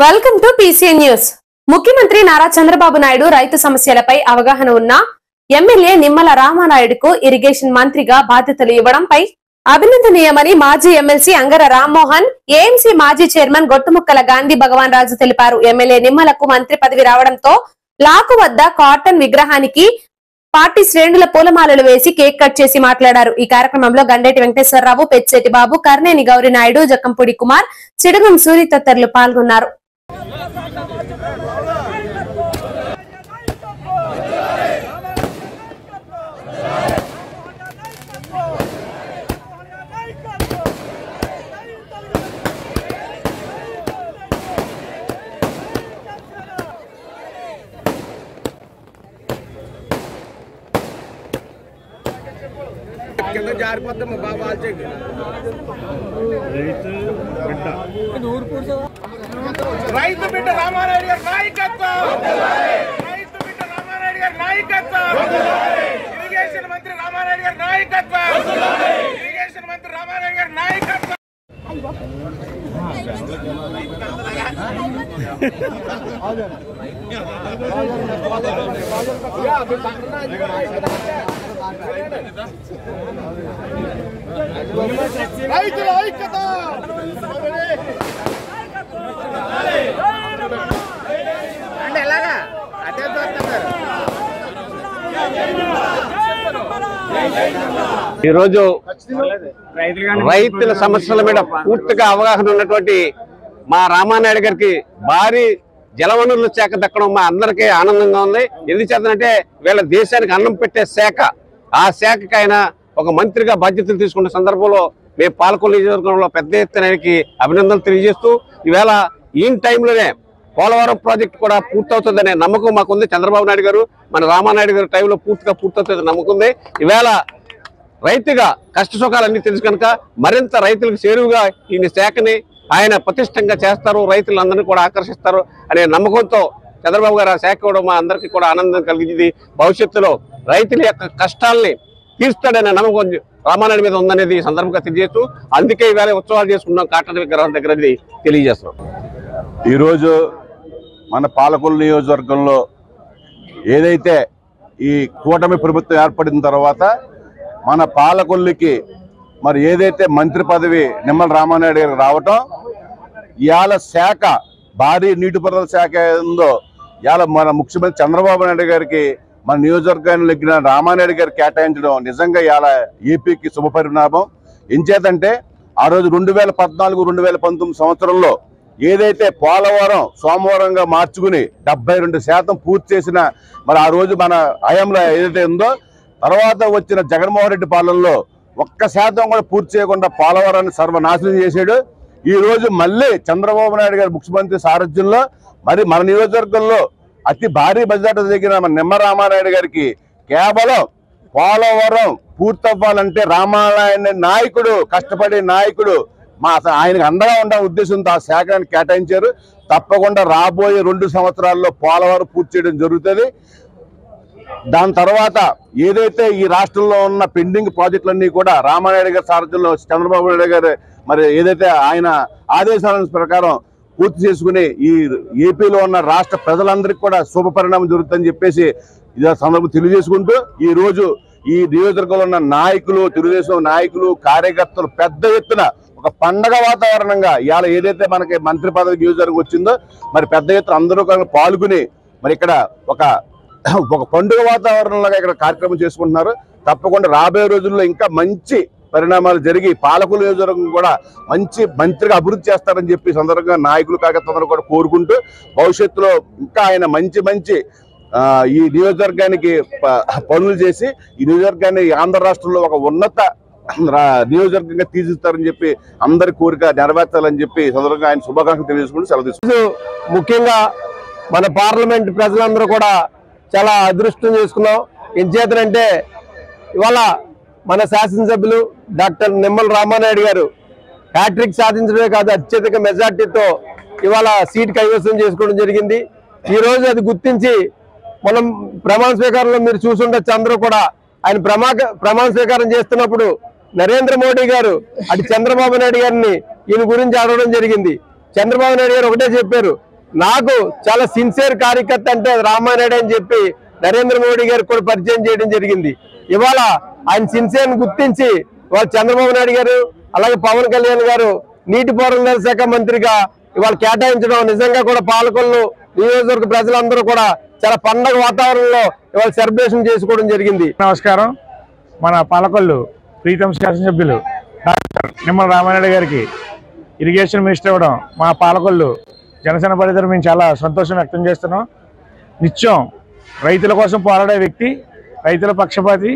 Welcome to PCN news. ముఖ్యమంత్రి నారా చంద్రబాబు నాయుడు రైతు సమస్యలపై అవగాహన ఉన్న ఎమ్మెల్యే నిమ్మల రామానాయుడుకు ఇరిగేషన్ మంత్రిగా బాధ్యతలు ఇవ్వడంపై అభినందనీయమని మాజీ ఎమ్మెల్సీ అంగర రామ్మోహన్, ఏఎంసీ మాజీ చైర్మన్ గొట్టుముక్కల గాంధీ భగవాన్ రాజు తెలిపారు. ఎమ్మెల్యే నిమ్మలకు మంత్రి పదవి రావడంతో లాకు వద్ద కాటన్ విగ్రహానికి పార్టీ శ్రేణుల పూలమాలలు వేసి కేక్ కట్ చేసి మాట్లాడారు. ఈ కార్యక్రమంలో గండేటి వెంకటేశ్వరరావు, పెచ్చిశెట్టి బాబు, కర్నేని గౌరి నాయుడు, జక్కంపూడి కుమార్, చిడుగం సూరి తదితరులు పాల్గొన్నారు. రైతు బిడ్డ రామానాయుడు గారి నాయకత్వం, రైతు బిడ్డ రామానాయుడు గారి నాయకత్వం, ఇరిగేషన్ మంత్రి రామానాయుడు గారి నాయకత్వం, ఇరిగేషన్ మంత్రి రామానాయుడు గారి నాయకత్వం. రైతుల ఐక్యత, అంటే ఎలాగా అదే చూస్తున్నారు. ఈరోజు రైతుల సమస్యల మీద పూర్తిగా అవగాహన ఉన్నటువంటి మా రామానాయుడు గారికి భారీ జలవనరుల శాఖ దక్కడం మా అందరికీ ఆనందంగా ఉంది. ఎందుచేతనంటే వీళ్ళ దేశానికి అన్నం పెట్టే శాఖ, ఆ శాఖకి ఆయన ఒక మంత్రిగా బాధ్యతలు తీసుకున్న సందర్భంలో మేము పాలకొల్లు నియోజకవర్గంలో పెద్ద ఎత్తునకి అభినందనలు తెలియజేస్తూ ఈవేళ ఈ టైంలోనే పోలవరం ప్రాజెక్టు కూడా పూర్తవుతుందనే నమ్మకం మాకుంది. చంద్రబాబు నాయుడు గారు మన రామానాయుడు గారి టైంలో పూర్తిగా పూర్తవుతుంది నమ్మకం ఉంది. ఈవేళ రైతుగా కష్ట సుఖాలన్నీ తెలుసు కనుక మరింత రైతులకు చేరువుగా ఈ శాఖని ఆయన ప్రతిష్టంగా చేస్తారు, రైతులందరినీ కూడా ఆకర్షిస్తారు అనే నమ్మకంతో చంద్రబాబు గారు ఆ శాఖ కూడా మా అందరికీ కూడా ఆనందం కలిగింది. భవిష్యత్తులో రైతుల యొక్క కష్టాలని తీర్స్తాడనే నమ్మకం రామానాయుడు మీద ఉందనేది ఈ సందర్భంగా తెలియజేస్తూ అందుకే ఈవేళ ఉత్సవాలు చేసుకున్నాం కాటన్ విగ్రహం దగ్గర తెలియజేస్తున్నాం. ఈరోజు మన పాలకొల్లు నియోజకవర్గంలో ఏదైతే ఈ కూటమి ప్రభుత్వం ఏర్పడిన తర్వాత మన పాలకొల్లుకి మరి ఏదైతే మంత్రి పదవి నిమ్మల రామానాయుడు గారికి రావటం, ఇవాళ శాఖ భారీ నీటిపారుదల శాఖ ఉందో ఇవాళ మన ముఖ్యమంత్రి చంద్రబాబు నాయుడు గారికి మన నియోజకవర్గాన్ని లెగ్గిన రామానాయుడు గారు కేటాయించడం నిజంగా ఇవాళ ఏపీకి శుభపరిణామం. ఎంచేతంటే ఆ రోజు 2014-2019 సంవత్సరంలో ఏదైతే పోలవరం సోమవారంగా మార్చుకుని 72% పూర్తి చేసిన మరి ఆ రోజు మన హయాంలో ఏదైతే ఉందో, తర్వాత వచ్చిన జగన్మోహన్ రెడ్డి పాలనలో 1% కూడా పూర్తి చేయకుండా పోలవరాన్ని సర్వనాశనం చేశాడు. ఈ రోజు మళ్ళీ చంద్రబాబు నాయుడు గారి ముఖ్యమంత్రి సారథ్యంలో మరి మన నియోజకవర్గంలో అతి భారీ బడ్జెట్ దగ్గర మన నిమ్మ రామానాయుడు గారికి కేవలం పోలవరం పూర్తవ్వాలంటే రామానాయుడు నాయకుడు, కష్టపడే నాయకుడు, ఆయనకు అండగా ఉండే ఉద్దేశంతో ఆ శాఖను కేటాయించారు. తప్పకుండా రాబోయే 2 సంవత్సరాల్లో పోలవరం పూర్తి చేయడం జరుగుతుంది. దాని తర్వాత ఏదైతే ఈ రాష్ట్రంలో ఉన్న పెండింగ్ ప్రాజెక్టులన్నీ కూడా రామానాయుడు గారి సారథ్యంలో చంద్రబాబు నాయుడు గారు మరి ఏదైతే ఆయన ఆదేశాల ప్రకారం పూర్తి చేసుకుని ఈ ఏపీలో ఉన్న రాష్ట్ర ప్రజలందరికీ కూడా శుభపరిణామం జరుగుతుందని చెప్పేసి ఇదే సందర్భం తెలియజేసుకుంటూ ఈ రోజు ఈ నియోజకవర్గంలో ఉన్న నాయకులు, తెలుగుదేశం నాయకులు, కార్యకర్తలు పెద్ద ఎత్తున ఒక పండగ వాతావరణంగా ఇవాళ ఏదైతే మనకి మంత్రి పదవి నియోజకవర్గం వచ్చిందో మరి పెద్ద ఎత్తున అందరూ పాల్గొని మరి ఇక్కడ ఒక పండుగ వాతావరణంలో ఇక్కడ కార్యక్రమం చేసుకుంటున్నారు. తప్పకుండా రాబోయే రోజుల్లో ఇంకా మంచి పరిణామాలు జరిగి పాలకొల్లు నియోజకవర్గం కూడా మంచి మంత్రిగా అభివృద్ధి చేస్తారని చెప్పి సందర్భంగా నాయకులు కార్యకర్తలు కూడా కోరుకుంటూ భవిష్యత్తులో ఇంకా ఆయన మంచి ఈ నియోజకవర్గానికి పనులు చేసి ఈ నియోజకవర్గాన్ని ఆంధ్ర రాష్ట్రంలో ఒక ఉన్నత నియోజకవర్గంగా తీర్చిస్తారని చెప్పి అందరి కోరిక నెరవేర్చాలని చెప్పి సందర్భంగా ఆయన శుభాకాంక్షలు తెలియజేసుకుంటూ సెలవు తీసుకుంటారు. ముఖ్యంగా మన పార్లమెంట్ ప్రజలందరూ కూడా చాలా అదృష్టం చేసుకున్నాం. ఏం చేతనంటే ఇవాళ మన శాసనసభ్యులు డాక్టర్ నిమ్మల రామానాయుడు గారు హ్యాట్రిక్ సాధించడమే కాదు, అత్యధిక మెజార్టీతో ఇవాళ సీట్ కైవసం చేసుకోవడం జరిగింది. ఈ రోజు అది గుర్తించి మనం ప్రమాణ స్వీకారంలో మీరు చూసుండొచ్చు, అందరూ కూడా ఆయన ప్రమాణ స్వీకారం చేస్తున్నప్పుడు నరేంద్ర మోడీ గారు అటు చంద్రబాబు నాయుడు గారిని ఈయన గురించి అడగడం జరిగింది. చంద్రబాబు నాయుడు గారు ఒకటే చెప్పారు, నాకు చాలా సిన్సియర్ కార్యకర్త అంటే రామానాయుడు అని చెప్పి నరేంద్ర మోడీ గారు కూడా పరిచయం చేయడం జరిగింది. ఇవాళ ఆయన సిన్సియర్ గుర్తించి ఇవాళ చంద్రబాబు నాయుడు గారు అలాగే పవన్ కళ్యాణ్ గారు నీటిపారుదల శాఖ మంత్రిగా ఇవాళ కేటాయించడం నిజంగా కూడా పాలకొల్లు నియోజకవర్గ ప్రజలందరూ కూడా చాలా పండగ వాతావరణంలో ఇవాళ సెలబ్రేషన్ చేసుకోవడం జరిగింది. నమస్కారం. మన పాలకొల్లు ప్రీతం శాసనసభ్యులు డాక్టర్ నిమ్మల రామానాయుడు గారికి ఇరిగేషన్ మినిస్టర్ ఇవ్వడం మా పాలకొల్లు జనసేన పరిధిలో మేము చాలా సంతోషం వ్యక్తం చేస్తున్నాం. నిత్యం రైతుల కోసం పోరాడే వ్యక్తి, రైతుల పక్షపాతి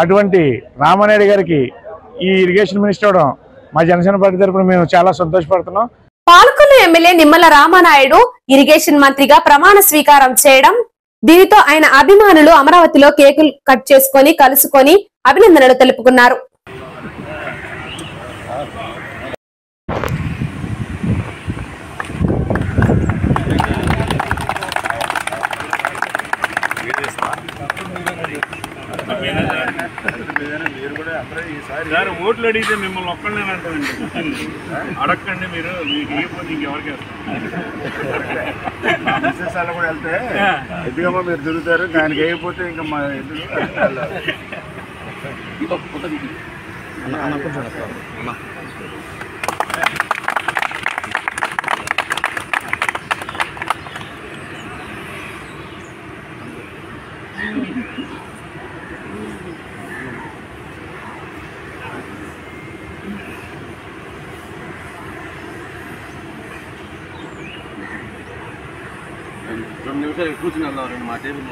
అటువంటి రామానాయుడు గారికి ఈ ఇరిగేషన్ మినిస్టర్ ఇవ్వడం మా జనసేన పార్టీ తరపున మేము చాలా సంతోషపడుతున్నాం. పాలకొల్లు ఎమ్మెల్యే నిమ్మల రామానాయుడు ఇరిగేషన్ మంత్రిగా ప్రమాణ స్వీకారం చేయడం, దీనితో ఆయన అభిమానులు అమరావతిలో కేకులు కట్ చేసుకొని కలుసుకొని అభినందనలు తెలుపుకున్నారు. ఓట్లు అడిగితే మిమ్మల్ని ఒక్కళ్ళేనంటారండి, అడగండి మీరు, మీకు ఇవ్వకపోతే ఇంకెవరికి విశేషాలు కూడా వెళ్తే ఎదుగమ్మా మీరు తిరుగుతారు, దానికి వేయకపోతే ఇంకా మా ఎదురు రెండు నిమిషాలు కూర్చుని వెళ్దాం మా టేబుల్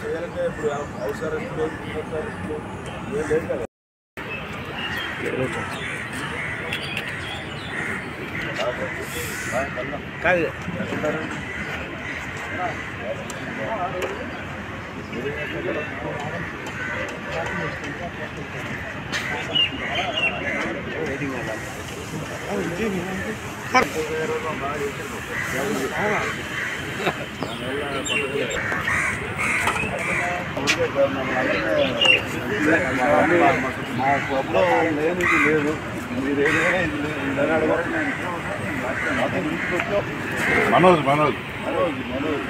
చేయాలంటే ఇప్పుడు అవసరం ఏం లేదు కదా. కాదు మా క్లబ్లో లేనిది లేదు, మీరేమైనా మనోజ్ మనోజ్ మనోజ్ మనోజ్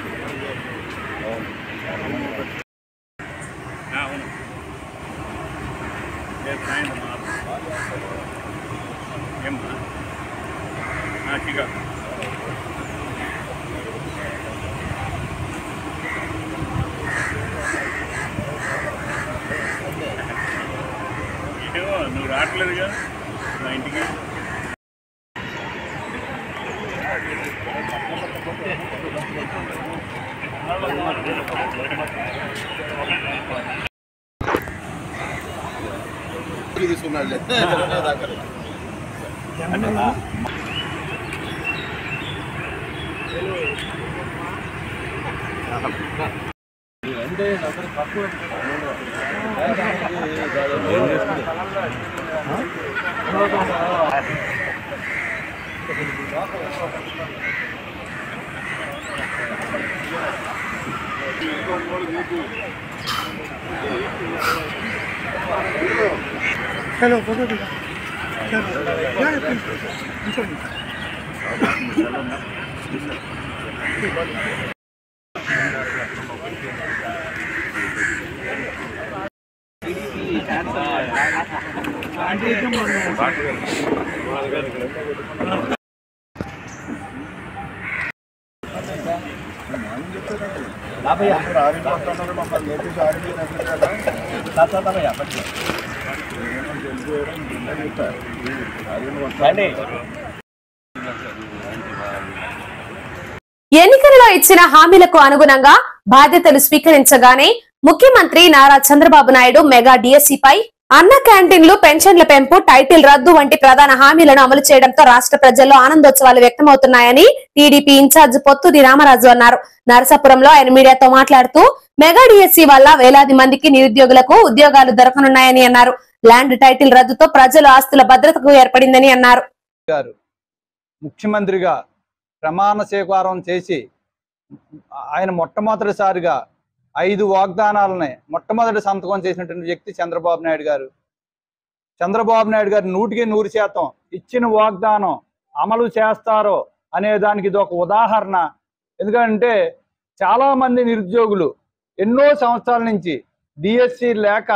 నువ్వు రావట్లేదుగా మా ఇంటికి. తీసుకున్నాడు అంటే తక్కువ హలో ఫోటో ఎన్నికలలో ఇచ్చిన హామీలకు అనుగుణంగా బాధ్యతలు స్వీకరించగానే ముఖ్యమంత్రి నారా చంద్రబాబు నాయుడు మెగా డిఎస్సిపై అన్న క్యాంటీన్లు, పెన్షన్ల పెంపు, టైటిల్ రద్దు వంటి ప్రధాన హామీలను అమలు చేయడంతో రాష్ట్ర ప్రజల్లో ఆనందోత్సవాలు వ్యక్తమవుతున్నాయని టీడీపీ ఇన్ఛార్జ్ పొత్తూరి రామరాజు అన్నారు. నరసాపురంలో ఆయన మీడియాతో మాట్లాడుతూ మెగా డిఎస్సీ వల్ల వేలాది మందికి నిరుద్యోగులకు ఉద్యోగాలు దొరకనున్నాయని అన్నారు. ల్యాండ్ టైటిల్ రద్దుతో ప్రజల ఆస్తుల భద్రతకు ఏర్పడిందని అన్నారు. ముఖ్యమంత్రిగా ప్రమాణ స్వీకారం చేసి ఆయన మొట్టమొదటిసారిగా 5 వాగ్దానాలని మొట్టమొదటి సంతకం చేసినటువంటి వ్యక్తి చంద్రబాబు నాయుడు గారు. చంద్రబాబు నాయుడు గారు 100% ఇచ్చిన వాగ్దానం అమలు చేస్తారో అనే దానికి ఇది ఒక ఉదాహరణ. ఎందుకంటే చాలా మంది నిరుద్యోగులు ఎన్నో సంవత్సరాల నుంచి డిఎస్సి లేక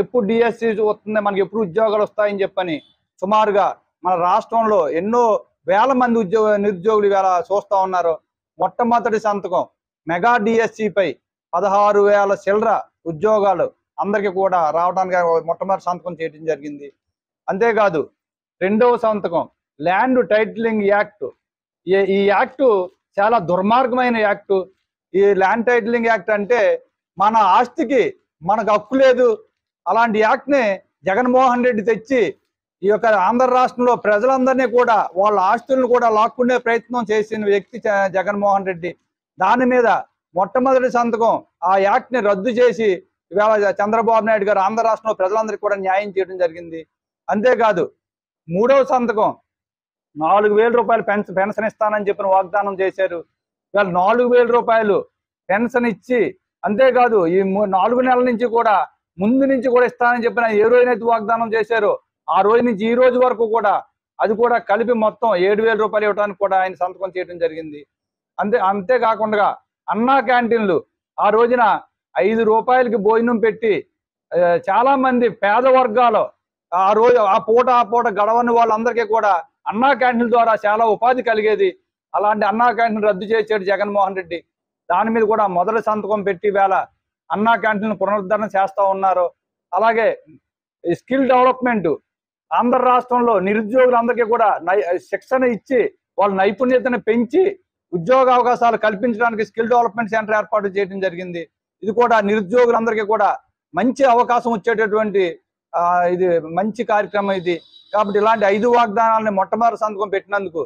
ఎప్పుడు డిఎస్సి వస్తుంది, మనకి ఎప్పుడు ఉద్యోగాలు వస్తాయని చెప్పని సుమారుగా మన రాష్ట్రంలో ఎన్నో వేల మంది నిరుద్యోగులు ఇవాళ చూస్తూ ఉన్నారు. మొట్టమొదటి సంతకం మెగా డిఎస్సిపై 16,000 చిల్లర ఉద్యోగాలు అందరికీ కూడా రావడానికి మొట్టమొదటి సంతకం చేయడం జరిగింది. అంతేకాదు రెండవ సంతకం ల్యాండ్ టైటిలింగ్ యాక్ట్. ఈ యాక్టు చాలా దుర్మార్గమైన యాక్టు. ఈ ల్యాండ్ టైటిలింగ్ యాక్ట్ అంటే మన ఆస్తికి మనకు హక్కు లేదు. అలాంటి యాక్ట్ని జగన్మోహన్ రెడ్డి తెచ్చి ఈ యొక్క ఆంధ్ర రాష్ట్రంలో ప్రజలందరినీ కూడా వాళ్ళ ఆస్తులను కూడా లాక్కునే ప్రయత్నం చేసిన వ్యక్తి జగన్మోహన్ రెడ్డి. దాని మీద మొట్టమొదటి సంతకం ఆ యాక్ట్ని రద్దు చేసి ఇవాళ చంద్రబాబు నాయుడు గారు ఆంధ్ర రాష్ట్రంలో ప్రజలందరికీ కూడా న్యాయం చేయడం జరిగింది. అంతేకాదు మూడవ సంతకం 4,000 రూపాయలు పెన్షన్ ఇస్తానని చెప్పిన వాగ్దానం చేశారు. ఇవాళ 4,000 రూపాయలు పెన్షన్ ఇచ్చి, అంతేకాదు ఈ 4 నెలల నుంచి కూడా ముందు నుంచి కూడా ఇస్తానని చెప్పిన ఏ రోజునైతే వాగ్దానం చేశారో ఆ రోజు నుంచి ఈ రోజు వరకు కూడా అది కూడా కలిపి మొత్తం 7,000 రూపాయలు ఇవ్వడానికి కూడా ఆయన సంతకం చేయడం జరిగింది. అంతేకాకుండా అన్నా క్యాంటీన్లు ఆ రోజున 5 రూపాయలకి భోజనం పెట్టి చాలా మంది పేద వర్గాలు ఆ పూట గడవని వాళ్ళందరికీ కూడా అన్నా క్యాంటీన్ల ద్వారా చాలా ఉపాధి కలిగేది. అలాంటి అన్నా క్యాంటీన్ రద్దు చేసాడు జగన్మోహన్ రెడ్డి. దాని మీద కూడా మొదటి సంతకం పెట్టి వేళ అన్నా క్యాంటీన్ పునరుద్ధరణ చేస్తూ ఉన్నారు. అలాగే స్కిల్ డెవలప్మెంట్ ఆంధ్ర రాష్ట్రంలో నిరుద్యోగులందరికీ కూడా శిక్షణ ఇచ్చి వాళ్ళ నైపుణ్యతను పెంచి ఉద్యోగ అవకాశాలు కల్పించడానికి స్కిల్ డెవలప్మెంట్ సెంటర్ ఏర్పాటు చేయడం జరిగింది. ఇది కూడా నిరుద్యోగులందరికీ కూడా మంచి అవకాశం వచ్చేటటువంటి ఇది మంచి కార్యక్రమం ఇది. కాబట్టి ఇలాంటి 5 వాగ్దానాలని మొట్టమొదటి సంతకం పెట్టినందుకు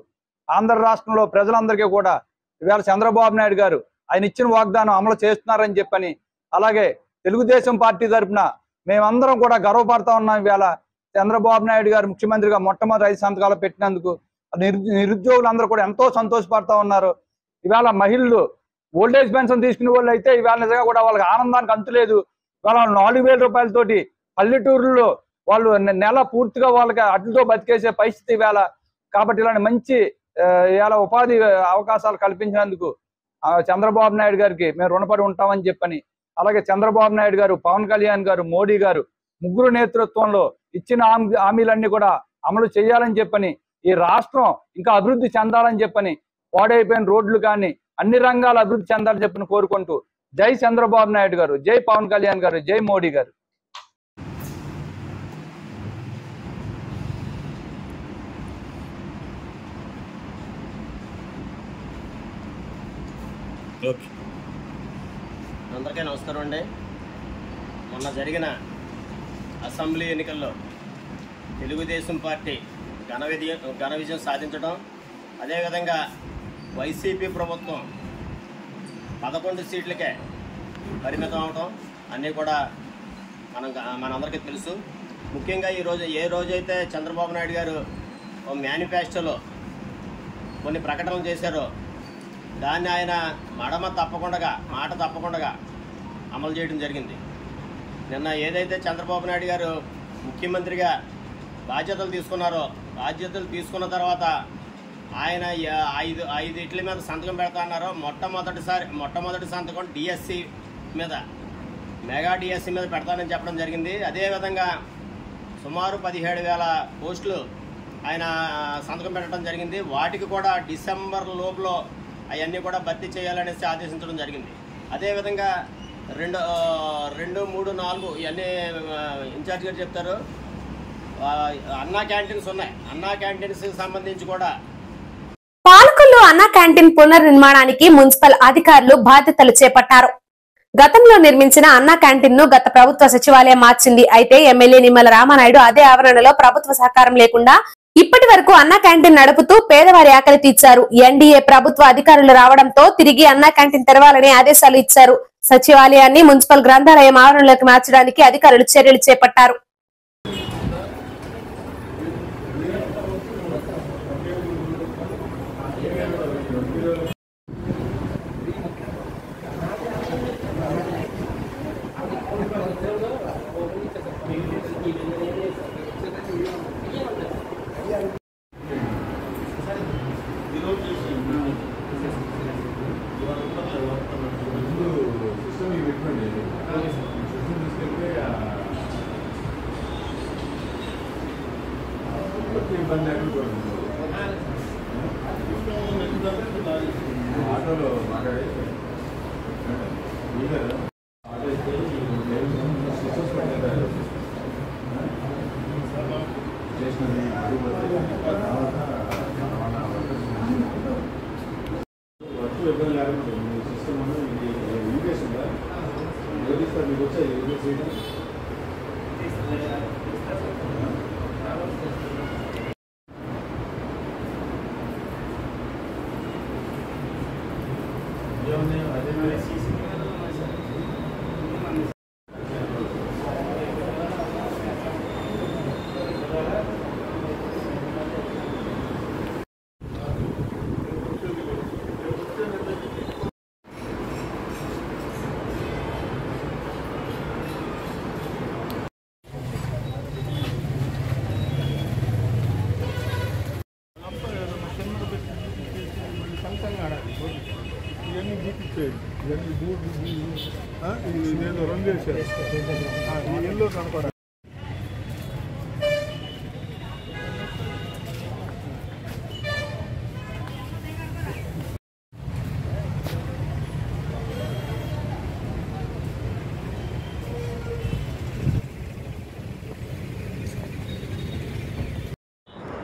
ఆంధ్ర రాష్ట్రంలో ప్రజలందరికీ కూడా ఇవాళ చంద్రబాబు నాయుడు గారు ఆయన ఇచ్చిన వాగ్దానం అమలు చేస్తున్నారని చెప్పని, అలాగే తెలుగుదేశం పార్టీ తరఫున మేమందరం కూడా గర్వపడతా ఉన్నాం. ఇవాళ చంద్రబాబు నాయుడు గారు ముఖ్యమంత్రిగా మొట్టమొదటి 5 సంతకాలు పెట్టినందుకు నిరుద్యోగులందరూ కూడా ఎంతో సంతోషపడతా ఉన్నారు. ఇవాళ మహిళలు ఓల్డేజ్ పెన్షన్ తీసుకునే వాళ్ళు అయితే ఇవాళ నిజంగా కూడా వాళ్ళకి ఆనందానికి అంతులేదు. ఇవాళ 4,000 రూపాయలతోటి పల్లెటూరులో వాళ్ళు నెల పూర్తిగా వాళ్ళకి అడ్లతో బతికేసే పరిస్థితి ఇవాళ. కాబట్టి ఇలాంటి మంచి ఇవాళ ఉపాధి అవకాశాలు కల్పించినందుకు చంద్రబాబు నాయుడు గారికి మేము రుణపడి ఉంటామని చెప్పని, అలాగే చంద్రబాబు నాయుడు గారు, పవన్ కళ్యాణ్ గారు, మోడీ గారు ముగ్గురు నేతృత్వంలో ఇచ్చిన హామీలన్నీ కూడా అమలు చేయాలని చెప్పని, ఈ రాష్ట్రం ఇంకా అభివృద్ధి చెందాలని చెప్పని, పాడైపోయిన రోడ్లు కానీ అన్ని రంగాల అభివృద్ధి చెందాలని చెప్పని కోరుకుంటూ జై చంద్రబాబు నాయుడు గారు, జై పవన్ కళ్యాణ్ గారు, జై మోడీ గారు. అందరికీ నమస్కారం అండి. మొన్న జరిగిన అసెంబ్లీ ఎన్నికల్లో తెలుగుదేశం పార్టీ ఘన విజయం సాధించడం, అదేవిధంగా వైసీపీ ప్రభుత్వం 11 సీట్లకే పరిమితం అవడం అన్నీ కూడా మనందరికీ తెలుసు. ముఖ్యంగా ఏ రోజైతే చంద్రబాబు నాయుడు గారు మేనిఫెస్టోలో కొన్ని ప్రకటనలు చేశారో దాన్ని ఆయన మాట తప్పకుండా అమలు చేయడం జరిగింది. నిన్న ఏదైతే చంద్రబాబు నాయుడు గారు ముఖ్యమంత్రిగా బాధ్యతలు తీసుకున్న తర్వాత ఆయన 5 ఇట్ల మీద సంతకం పెడతా అన్నారో మొట్టమొదటి సంతకం డిఎస్సి మీద, మెగా డిఎస్సి మీద పెడతానని చెప్పడం జరిగింది. అదేవిధంగా సుమారు 17,000 పోస్టులు ఆయన సంతకం పెట్టడం జరిగింది. వాటికి కూడా డిసెంబర్ లోపల అవన్నీ కూడా భర్తీ చేయాలనేసి ఆదేశించడం జరిగింది. అదేవిధంగా 2, 3, 4 ఇవన్నీ ఇన్ఛార్జ్ గారు చెప్తారు. అన్నా క్యాంటీన్స్ ఉన్నాయి. అన్నా క్యాంటీన్స్ సంబంధించి కూడా పాలకొల్లు అన్నా క్యాంటీన్ పునర్నిర్మాణానికి మున్సిపల్ అధికారులు బాధ్యతలు చేపట్టారు. గతంలో నిర్మించిన అన్నా క్యాంటీన్ ను గత ప్రభుత్వ సచివాలయం మార్చింది. అయితే ఎమ్మెల్యే నిమ్మల రామానాయుడు అదే ఆవరణలో ప్రభుత్వ సహకారం లేకుండా ఇప్పటి వరకు అన్నా క్యాంటీన్ నడుపుతూ పేదవారి ఆకలి తీర్చారు. ఎన్డీఏ ప్రభుత్వ అధికారులు రావడంతో తిరిగి అన్నా క్యాంటీన్ తెరవాలని ఆదేశాలు ఇచ్చారు. సచివాలయాన్ని మున్సిపల్ గ్రంథాలయం ఆవరణలోకి మార్చడానికి అధికారులు చర్యలు చేపట్టారు.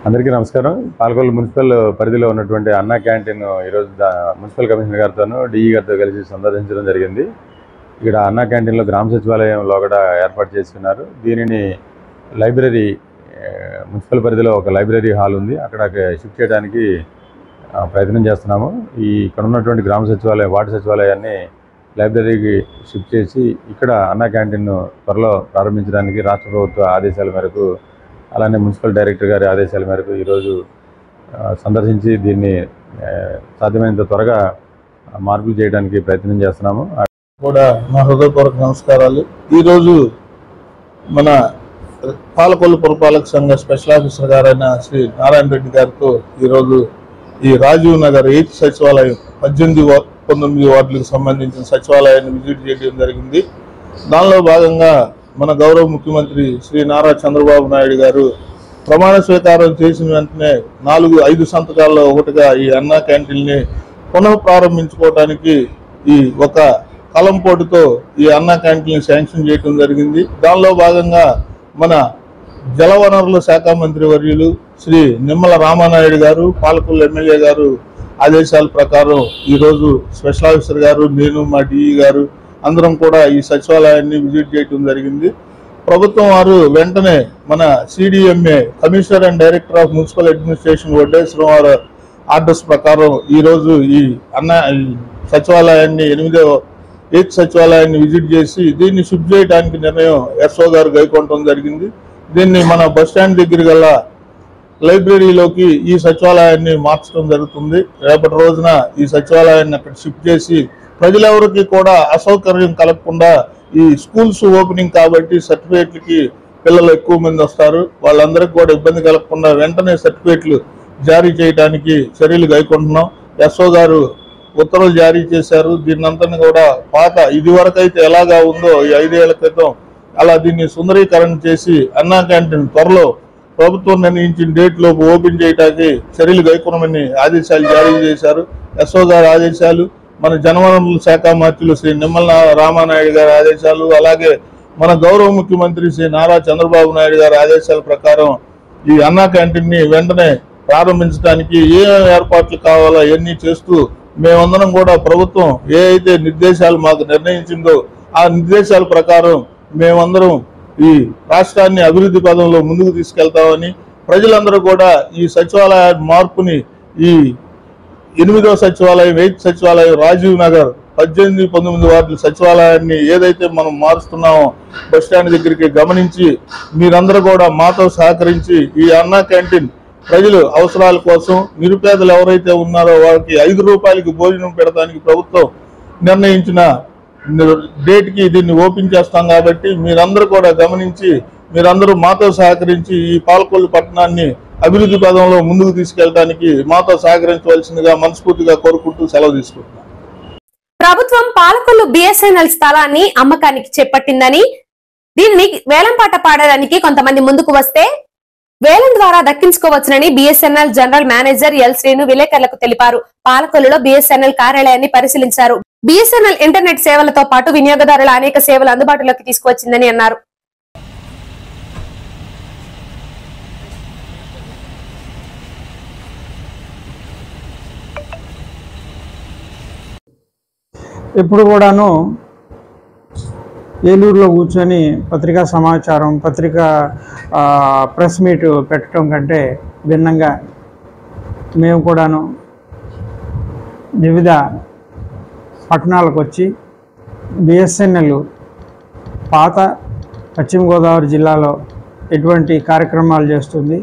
అందరికీ నమస్కారం. పాలకొల్లు మున్సిపల్ పరిధిలో ఉన్నటువంటి అన్నా క్యాంటీన్ ఈరోజు మున్సిపల్ కమిషనర్ గారితోనూ డిఈ గారితో కలిసి సందర్శించడం జరిగింది. ఇక్కడ అన్నా క్యాంటీన్లో గ్రామ సచివాలయంలో కూడా ఏర్పాటు చేసుకున్నారు. దీనిని లైబ్రరీ, మున్సిపల్ పరిధిలో ఒక లైబ్రరీ హాల్ ఉంది, అక్కడ షిఫ్ట్ చేయడానికి ప్రయత్నం చేస్తున్నాము. ఇక్కడ ఉన్నటువంటి గ్రామ సచివాలయం, వార్డు సచివాలయాన్ని లైబ్రరీకి షిఫ్ట్ చేసి ఇక్కడ అన్నా క్యాంటీన్ను త్వరలో ప్రారంభించడానికి రాష్ట్ర ప్రభుత్వ ఆదేశాల మేరకు, అలానే మున్సిపల్ డైరెక్టర్ గారి ఆదేశాల మేరకు ఈరోజు సందర్శించి దీన్ని సాధ్యమైనంత త్వరగా మార్పులు చేయడానికి ప్రయత్నం చేస్తున్నాము. కూడా నా హృదయపూర్వక నమస్కారాలు. ఈరోజు మన పాలకొల్లు పురపాలక సంఘ స్పెషల్ ఆఫీసర్ గారైన శ్రీ నారాయణ రెడ్డి గారితో ఈరోజు ఈ రాజీవ్ నగర్ 8th సచివాలయం 18-19 వార్డులకు సంబంధించిన సచివాలయాన్ని విజిట్ చేయడం జరిగింది. దానిలో భాగంగా మన గౌరవ ముఖ్యమంత్రి శ్రీ నారా చంద్రబాబు నాయుడు గారు ప్రమాణ స్వీకారం చేసిన వెంటనే 4-5 సంతకాల్లో ఒకటిగా ఈ అన్నా క్యాంటీన్ని పునః ప్రారంభించుకోవడానికి ఈ ఒక కలంపోటుతో ఈ అన్నా క్యాంటీన్ శాంక్షన్ చేయడం జరిగింది. దానిలో భాగంగా మన జలవనరుల శాఖ మంత్రి వర్యులు శ్రీ నిమ్మల రామానాయుడు గారు, పాలకొల్లు ఎమ్మెల్యే గారు ఆదేశాల ప్రకారం ఈరోజు స్పెషల్ ఆఫీసర్ గారు, నేను, మా డిఈ గారు అందరం కూడా ఈ సచివాలయాన్ని విజిట్ చేయడం జరిగింది. ప్రభుత్వం వారు వెంటనే మన CDMA commissioner and director of municipal administration Vaddeswaram వారి ఆర్డర్స్ ప్రకారం ఈరోజు ఈ సచివాలయాన్ని 8th సచివాలయాన్ని విజిట్ చేసి దీన్ని షిఫ్ట్ చేయడానికి నిర్ణయం ఎస్ఓ గారు గైకొనడం జరిగింది. దీన్ని మన బస్టాండ్ దగ్గర గల లైబ్రరీలోకి ఈ సచివాలయాన్ని మార్చడం జరుగుతుంది. రేపటి రోజున ఈ సచివాలయాన్ని అక్కడ షిఫ్ట్ చేసి ప్రజలెవరికి కూడా అసౌకర్యం కలగకుండా, ఈ స్కూల్స్ ఓపెనింగ్ కాబట్టి సర్టిఫికేట్లకి పిల్లలు ఎక్కువ మంది వస్తారు, వాళ్ళందరికీ కూడా ఇబ్బంది కలగకుండా వెంటనే సర్టిఫికేట్లు జారీ చేయడానికి చర్యలు గైకొంటున్నాం. ఎస్ఓ గారు ఉత్తర్వులు జారీ చేశారు. దీన్నంతా కూడా పాత ఇదివరకైతే ఎలాగా ఉందో ఈ 5 ఏళ్ల క్రితం అలా దీన్ని సుందరీకరణ చేసి అన్నా క్యాంటీన్ త్వరలో ప్రభుత్వం నిర్ణయించిన డేట్ లోపు ఓపెన్ చేయడానికి చర్యలు గైకొనమని ఆదేశాలు జారీ చేశారు. ఎస్ఓ గారి ఆదేశాలు, మన జలవనరుల శాఖ మంత్రులు శ్రీ నిమ్మల రామానాయుడు గారి ఆదేశాలు, అలాగే మన గౌరవ ముఖ్యమంత్రి శ్రీ నారా చంద్రబాబు నాయుడు గారి ఆదేశాల ప్రకారం ఈ అన్నా క్యాంటీన్ని వెంటనే ప్రారంభించడానికి ఏ ఏర్పాట్లు కావాలో అవన్నీ చేస్తూ మేమందరం కూడా ప్రభుత్వం ఏ అయితే నిర్దేశాలు మాకు నిర్ణయించిందో ఆ నిర్దేశాల ప్రకారం మేమందరం ఈ రాష్ట్రాన్ని అభివృద్ధి పదంలో ముందుకు తీసుకెళ్తామని, ప్రజలందరూ కూడా ఈ సచివాలయ మార్పుని, ఈ 8వ సచివాలయం 8th సచివాలయం రాజీవ్ నగర్ 18, 19 వార్డుల సచివాలయాన్ని ఏదైతే మనం మారుస్తున్నామో బస్టాండ్ దగ్గరికి గమనించి మీరందరూ కూడా మాతో సహకరించి ఈ అన్నా క్యాంటీన్ ప్రజలు అవసరాల కోసం నిరుపేదలు ఎవరైతే ఉన్నారో వారికి 5 రూపాయలకి భోజనం పెడతానికి ప్రభుత్వం నిర్ణయించిన డేట్కి దీన్ని ఓపెన్ చేస్తాం కాబట్టి మీరందరూ కూడా గమనించి మీరందరూ మాతో సహకరించి ఈ పాలకొల్లు పట్టణాన్ని అభివృద్ధి పదంలో ముందుకు తీసుకెళ్ళడానికి మాతో సహకరించవలసిందిగా మనస్ఫూర్తిగా కోరుకుంటూ సెలవు తీసుకుంటున్నాం. ప్రభుత్వం పాలకొల్లు బిఎస్ఎన్ఎల్ స్థలాన్ని అమ్మకానికి చేపట్టిందని, దీన్ని వేలంపాట పాడడానికి కొంతమంది ముందుకు వస్తే వేలం ద్వారా దక్కించుకోవచ్చునని BSNL general manager L Srinu విలేకరులకు తెలిపారు. పాలకొల్లులో బిఎస్ఎన్ఎల్ కార్యాలయాన్ని పరిశీలించారు. బిఎస్ఎన్ఎల్ ఇంటర్నెట్ సేవలతో పాటు వినియోగదారుల అనేక సేవలు అందుబాటులోకి తీసుకువచ్చిందని అన్నారు. ఎప్పుడు కూడాను ఏలూరులో కూర్చొని పత్రికా సమాచారం, ప్రెస్ మీట్ పెట్టడం కంటే భిన్నంగా మేము కూడాను వివిధ పట్టణాలకు వచ్చి బిఎస్ఎన్ఎల్ పాత పశ్చిమ గోదావరి జిల్లాలో ఎటువంటి కార్యక్రమాలు చేస్తుంది,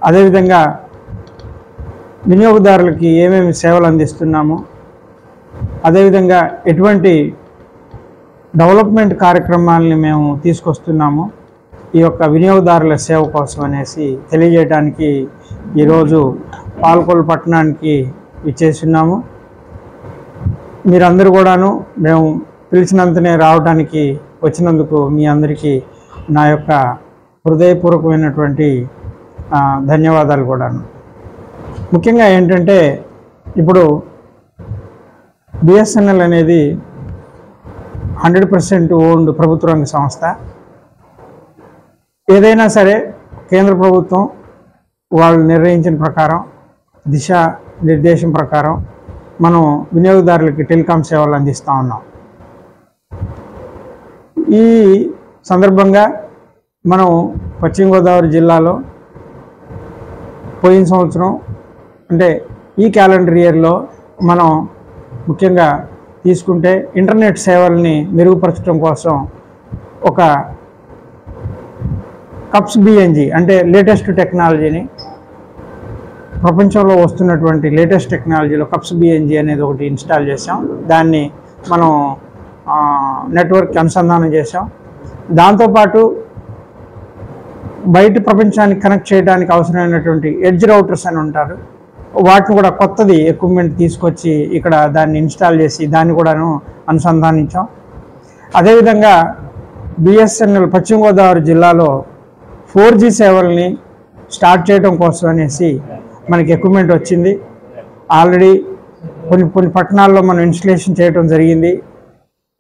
అదేవిధంగా వినియోగదారులకి ఏమేమి సేవలు అందిస్తున్నాము, అదేవిధంగా ఎటువంటి డెవలప్మెంట్ కార్యక్రమాలని మేము తీసుకొస్తున్నాము ఈ యొక్క వినియోగదారుల సేవ కోసం అనేసి తెలియజేయడానికి ఈరోజు పాలకొల్లు పట్టణానికి విచ్చేస్తున్నాము. మీరందరూ కూడాను మేము పిలిచినంతనే రావడానికి వచ్చినందుకు మీ అందరికీ నా యొక్క హృదయపూర్వకమైనటువంటి ధన్యవాదాలు కూడాను. ముఖ్యంగా ఏంటంటే ఇప్పుడు బిఎస్ఎన్ఎల్ అనేది 100% ఓన్డ్ ప్రభుత్వ రంగ సంస్థ. ఏదైనా సరే కేంద్ర ప్రభుత్వం వాళ్ళు నిర్ణయించిన ప్రకారం, దిశ నిర్దేశం ప్రకారం మనం వినియోగదారులకి టెలికాం సేవలు అందిస్తూ ఉన్నాం. ఈ సందర్భంగా మనం పశ్చిమ గోదావరి జిల్లాలో పోయిన సంవత్సరం అంటే ఈ క్యాలెండర్ ఇయర్లో మనం ముఖ్యంగా తీసుకుంటే ఇంటర్నెట్ సేవల్ని మెరుగుపరచడం కోసం ఒక కప్స్ బిఎన్జి అంటే లేటెస్ట్ టెక్నాలజీని, ప్రపంచంలో వస్తున్నటువంటి లేటెస్ట్ టెక్నాలజీలో కప్స్ బిఎన్జి అనేది ఒకటి ఇన్స్టాల్ చేసాం. దాన్ని మనం నెట్వర్క్కి అనుసంధానం చేసాం. దాంతోపాటు బయట ప్రపంచానికి కనెక్ట్ చేయడానికి అవసరమైనటువంటి ఎడ్జ్ రౌటర్స్ అని ఉంటారు, వాటిని కూడా కొత్తది ఎక్విప్మెంట్ తీసుకొచ్చి ఇక్కడ దాన్ని ఇన్స్టాల్ చేసి దాన్ని కూడాను అనుసంధానించాం. అదేవిధంగా బిఎస్ఎన్ఎల్ పశ్చిమ గోదావరి జిల్లాలో 4G సేవల్ని స్టార్ట్ చేయడం కోసం అనేసి మనకి ఎక్విప్మెంట్ వచ్చింది. ఆల్రెడీ కొన్ని పట్టణాల్లో మనం ఇన్స్టలేషన్ చేయడం జరిగింది.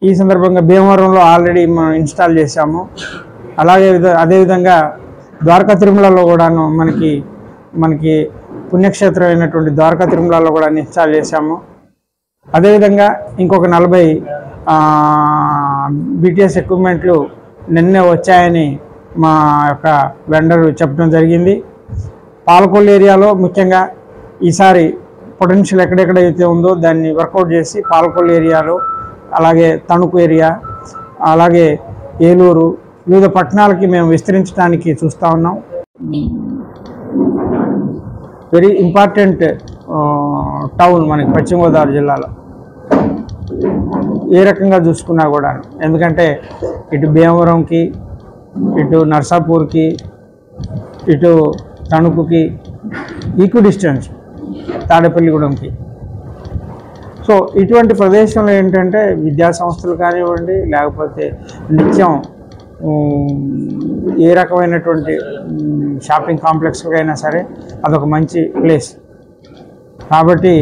ఈ సందర్భంగా భీమవరంలో ఆల్రెడీ మనం ఇన్స్టాల్ చేశాము. అదేవిధంగా ద్వారకా తిరుమలలో కూడాను మనకి పుణ్యక్షేత్రం అయినటువంటి ద్వారకా తిరుమలలో కూడా ఇన్స్టాల్ చేశాము. అదేవిధంగా ఇంకొక 40 BTS ఎక్విప్మెంట్లు నిన్నే వచ్చాయని మా యొక్క వెండర్ చెప్పడం జరిగింది. పాలకొల్లు ఏరియాలో ముఖ్యంగా ఈసారి పొటెన్షియల్ ఎక్కడెక్కడైతే ఉందో దాన్ని వర్కౌట్ చేసి పాలకొల్లు ఏరియాలో, అలాగే తణుకు ఏరియా, అలాగే ఏలూరు వివిధ పట్టణాలకి మేము విస్తరించడానికి చూస్తూ ఉన్నాం. వెరీ ఇంపార్టెంట్ టౌన్ మనకి పశ్చిమ గోదావరి జిల్లాలో ఏ రకంగా చూసుకున్నా కూడా, ఎందుకంటే ఇటు భీమవరంకి, ఇటు నర్సాపూర్కి, ఇటు తణుకుకి ఈక్వి డిస్టెన్స్, తాడేపల్లిగూడెంకి. సో ఇటువంటి ప్రదేశంలో ఏంటంటే విద్యా సంస్థలు కానివ్వండి, లేకపోతే నిత్యం ఏ రకమైనటువంటి షాపింగ్ కాంప్లెక్స్కైనా సరే అదొక మంచి ప్లేస్. కాబట్టి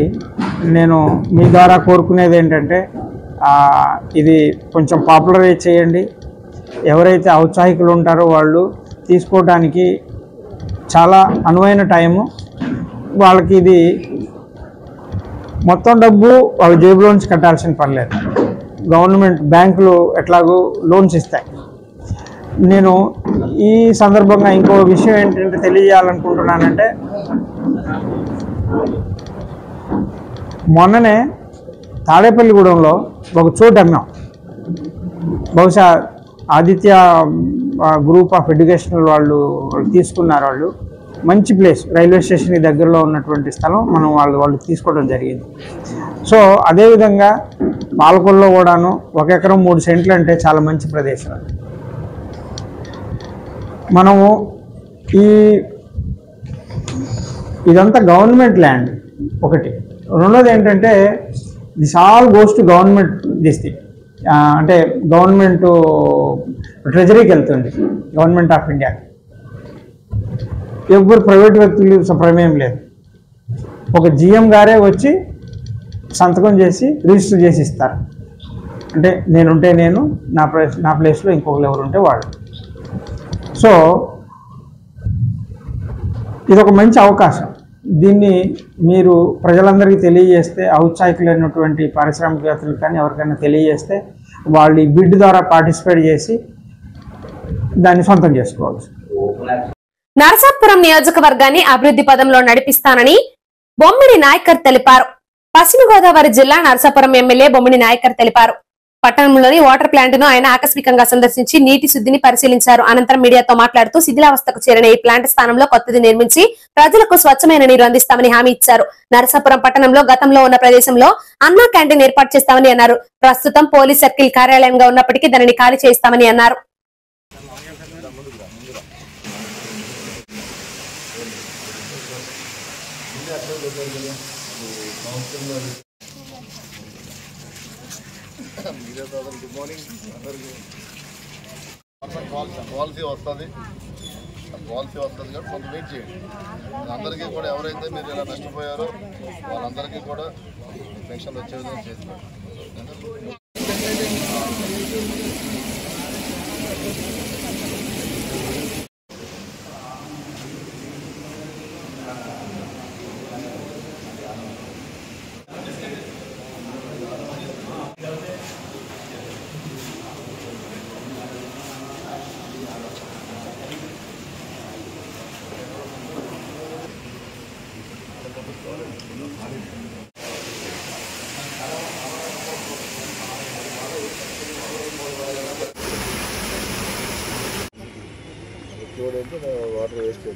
నేను మీ ద్వారా కోరుకునేది ఏంటంటే ఇది కొంచెం పాపులరైజ్ చేయండి. ఎవరైతే ఔత్సాహికులు ఉంటారో వాళ్ళు తీసుకోవడానికి చాలా అనువైన టైము, వాళ్ళకి ఇది మొత్తం డబ్బు వాళ్ళ జేబులో నుంచి కట్టాల్సిన పర్లేదు. గవర్నమెంట్ బ్యాంకులు ఎట్లాగో లోన్స్ ఇస్తాయి. నేను ఈ సందర్భంగా ఇంకో విషయం ఏంటంటే తెలియజేయాలనుకుంటున్నానంటే, మొన్ననే తాడేపల్లిగూడెంలో ఒక చోటు అమ్మాం. బహుశా ఆదిత్య గ్రూప్ ఆఫ్ ఎడ్యుకేషనల్ వాళ్ళు తీసుకున్నారు. వాళ్ళు మంచి ప్లేస్, రైల్వే స్టేషన్కి దగ్గరలో ఉన్నటువంటి స్థలం మనం వాళ్ళు తీసుకోవడం జరిగింది. సో అదేవిధంగా పాలకొల్లో కూడాను 1 ఎకరం 3 సెంట్లు అంటే చాలా మంచి ప్రదేశం. మనము ఇదంతా గవర్నమెంట్ ల్యాండ్ ఒకటి. రెండోది ఏంటంటే this all goes to government అంటే గవర్నమెంట్ ట్రెజరీకి వెళ్తుంది, గవర్నమెంట్ ఆఫ్ ఇండియా. ఎవరు ప్రైవేట్ వ్యక్తులు ప్రమేయం లేదు. ఒక జిఎం గారే వచ్చి సంతకం చేసి రిజిస్టర్ చేసి ఇస్తారు. అంటే నేనుంటే నేను, నా ప్లేస్లో ఇంకొకరు ఎవరు ఉంటే వాళ్ళు. సో ఇది ఒక మంచి అవకాశం. దీన్ని మీరు ప్రజలందరికీ తెలియజేస్తే, ఔత్సాహికులైనటువంటి పారిశ్రామికవేత్తలు కానీ ఎవరికైనా తెలియజేస్తే వాళ్ళు ఈ బిడ్ ద్వారా పార్టిసిపేట్ చేసి దాన్ని సొంతం చేసుకోవచ్చు. నరసాపురం నియోజకవర్గాన్ని అభివృద్ధి పదంలో నడిపిస్తానని బొమ్మిడి నాయకర్ తెలిపారు. పశ్చిమ గోదావరి జిల్లా నరసాపురం ఎమ్మెల్యే బొమ్మిడి నాయకర్ తెలిపారు. పట్టణంలోని వాటర్ ప్లాంట్ ను ఆయన ఆకస్మికంగా సందర్శించి నీటి శుద్ధిని పరిశీలించారు. అనంతరం మీడియాతో మాట్లాడుతూ శిథిలావస్థకు చేరిన ఈ ప్లాంట్ స్థానంలో కొత్తది నిర్మించి ప్రజలకు స్వచ్ఛమైన నీరు అందిస్తామని హామీ ఇచ్చారు. నరసాపురం పట్టణంలో గతంలో ఉన్న ప్రదేశంలో అన్నా క్యాంటీన్ ఏర్పాటు చేస్తామని అన్నారు. ప్రస్తుతం పోలీస్ సర్కిల్ కార్యాలయంగా ఉన్నప్పటికీ దానిని ఖాళీ చేయిస్తామని అన్నారు. గుడ్ మార్నింగ్ అందరికీ. పాలసీ వస్తుంది కాబట్టి కొంత వెయిట్ చేయండి. అందరికీ కూడా ఎవరైతే మీరు ఇలా నష్టపోయారో వాళ్ళందరికీ కూడా పెన్షన్ వచ్చే విధంగా చేస్తారు. వాటర్ వేస్ట్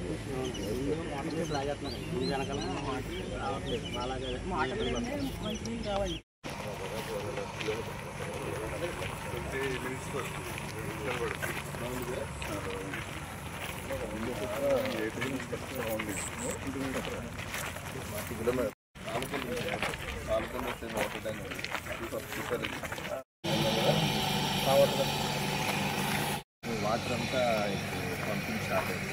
వాటర్ అంతా పంపింగ్ స్టార్ట్ అయింది.